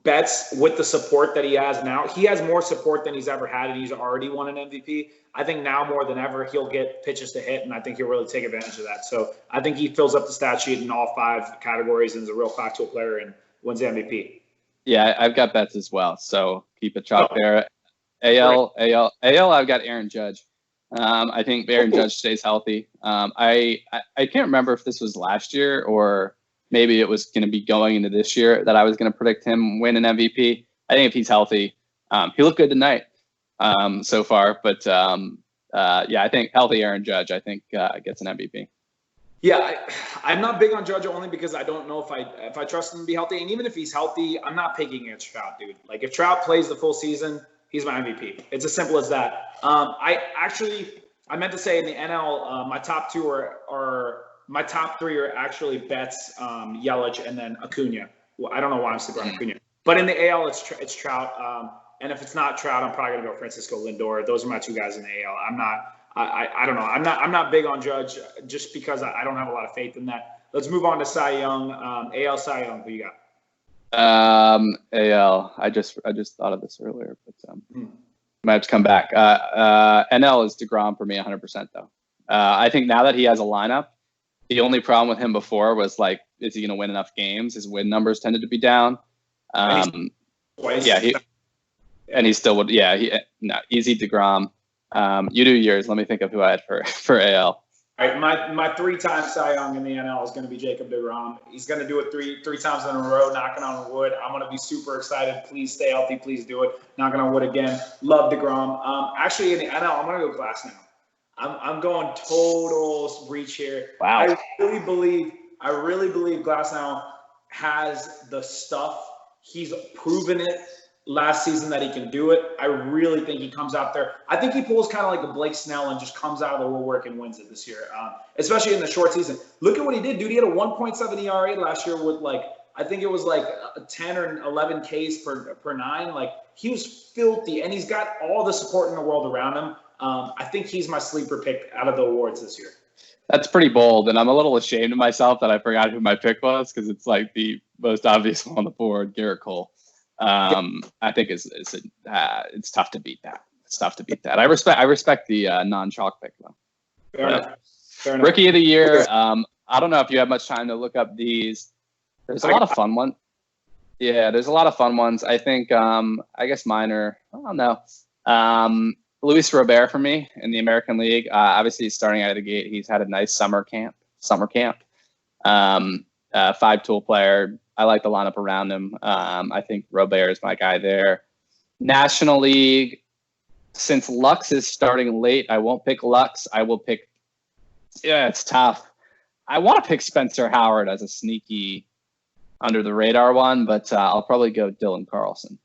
Betts, with the support that he has now, he has more support than he's ever had, and he's already won an MVP. I think now more than ever, he'll get pitches to hit, and I think he'll really take advantage of that. So I think he fills up the stat sheet in all 5 categories and is a real factual player and wins the MVP. Yeah, I've got Betts as well, so keep it chalk there. AL, I've got Aaron Judge. I think Aaron Judge stays healthy. I can't remember if this was last year or maybe it was going to be going into this year that I was going to predict him win an MVP. I think if he's healthy, he looked good tonight so far. But yeah, I think healthy Aaron Judge, I think gets an MVP. Yeah, I'm not big on Judge only because I don't know if I trust him to be healthy. And even if he's healthy, I'm not picking against Trout, dude. Like if Trout plays the full season, he's my MVP. It's as simple as that. I meant to say in the NL, my top 2 are my top 3 are actually Betts, Yelich, and then Acuna. Well, I don't know why I'm sleeping on Acuna. But in the AL, it's Trout. And if it's not Trout, I'm probably gonna go Francisco Lindor. Those are my 2 guys in the AL. I don't know. I'm not big on Judge just because I don't have a lot of faith in that. Let's move on to Cy Young. AL Cy Young. Who you got? AL. I just thought of this earlier, but might have to come back. NL is DeGrom for me 100% though. I think now that he has a lineup, the only problem with him before was like, is he going to win enough games? His win numbers tended to be down. Yeah, he still would. Yeah, easy DeGrom. You do yours. Let me think of who I had for AL. All right, my 3-time Cy Young in the NL is going to be Jacob deGrom. He's going to do it three times in a row, knocking on wood. I'm going to be super excited. Please stay healthy. Please do it. Knocking on wood again. Love deGrom. Actually, in the NL, I'm going to go Glass now. I'm going total reach here. Wow. I really believe Glass now has the stuff. He's proven it last season that he can do it. I really think he comes out there. I think he pulls kind of like a Blake Snell and just comes out of the woodwork and wins it this year, especially in the short season. Look at what he did, dude. He had a 1.7 ERA last year with I think it was 10 or 11 Ks per 9. Like he was filthy, and he's got all the support in the world around him. I think he's my sleeper pick out of the awards this year. That's pretty bold, and I'm a little ashamed of myself that I forgot who my pick was because it's like the most obvious one on the board, Garrett Cole. I think it's tough to beat that. It's tough to beat that. I respect the non-chalk pick though. Fair enough. Rookie of the year. I don't know if you have much time to look up these. There's a lot of fun ones. Yeah, there's a lot of fun ones. I think. I guess mine are. I don't know. Luis Robert for me in the American League. Obviously, he's starting out of the gate. He's had a nice summer camp. 5-tool player. I like the lineup around him. I think Robert is my guy there. National League, since Lux is starting late, I won't pick Lux. I will pick. Yeah, it's tough. I want to pick Spencer Howard as a sneaky under the radar one, but I'll probably go Dylan Carlson.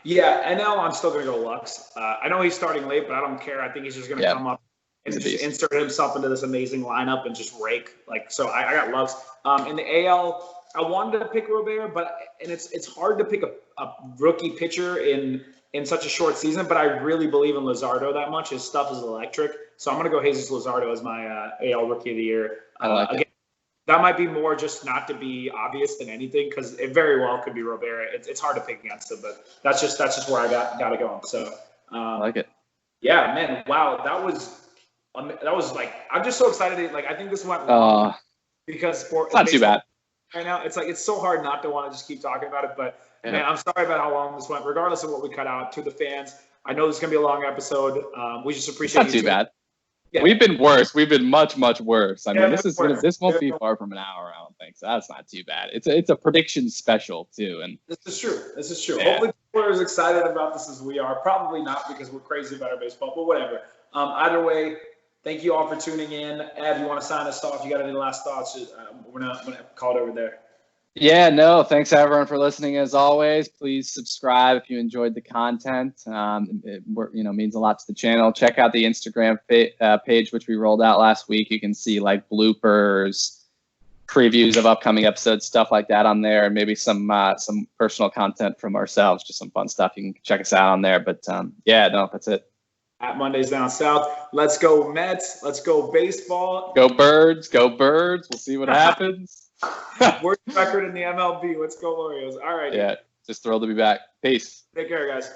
Yeah, NL, I'm still going to go Lux. I know he's starting late, but I don't care. I think he's just going to come up and just insert himself into this amazing lineup and just rake. So I got Lux. In the AL, I wanted to pick Robert, and it's hard to pick a rookie pitcher in such a short season, but I really believe in Luzardo that much. His stuff is electric. So I'm going to go Jesus Luzardo as my AL Rookie of the Year. I like it. That might be more just not to be obvious than anything because it very well could be Robert. It's hard to pick against him, but that's just where I got to go. So I like it. Yeah, man. Wow, that was like I'm just so excited. Like I think this went long because it's not too bad. Right now, it's so hard not to want to just keep talking about it. But man, I'm sorry about how long this went. Regardless of what we cut out, to the fans, I know this is gonna be a long episode. We just appreciate it's not too bad. Yeah. We've been worse. We've been much, much worse. I mean, this won't be far from an hour, I don't think. So that's not too bad. It's a prediction special too. And this is true. Yeah. Hopefully people are as excited about this as we are. Probably not because we're crazy about our baseball, but whatever. Either way, Thank you all for tuning in. Ev, you want to sign us off? You got any last thoughts? We're not going to call it over there. Yeah, no, thanks everyone for listening as always. Please subscribe if you enjoyed the content. It means a lot to the channel. Check out the Instagram page, which we rolled out last week. You can see like bloopers, previews of upcoming episodes, stuff like that on there, and maybe some personal content from ourselves, just some fun stuff. You can check us out on there. But that's it. At Mondays Down South. Let's go Mets. Let's go baseball. Go Birds. Go Birds. We'll see what happens. Worst record in the MLB. Let's go Orioles. All right. Yeah, just thrilled to be back. Peace. Take care, guys.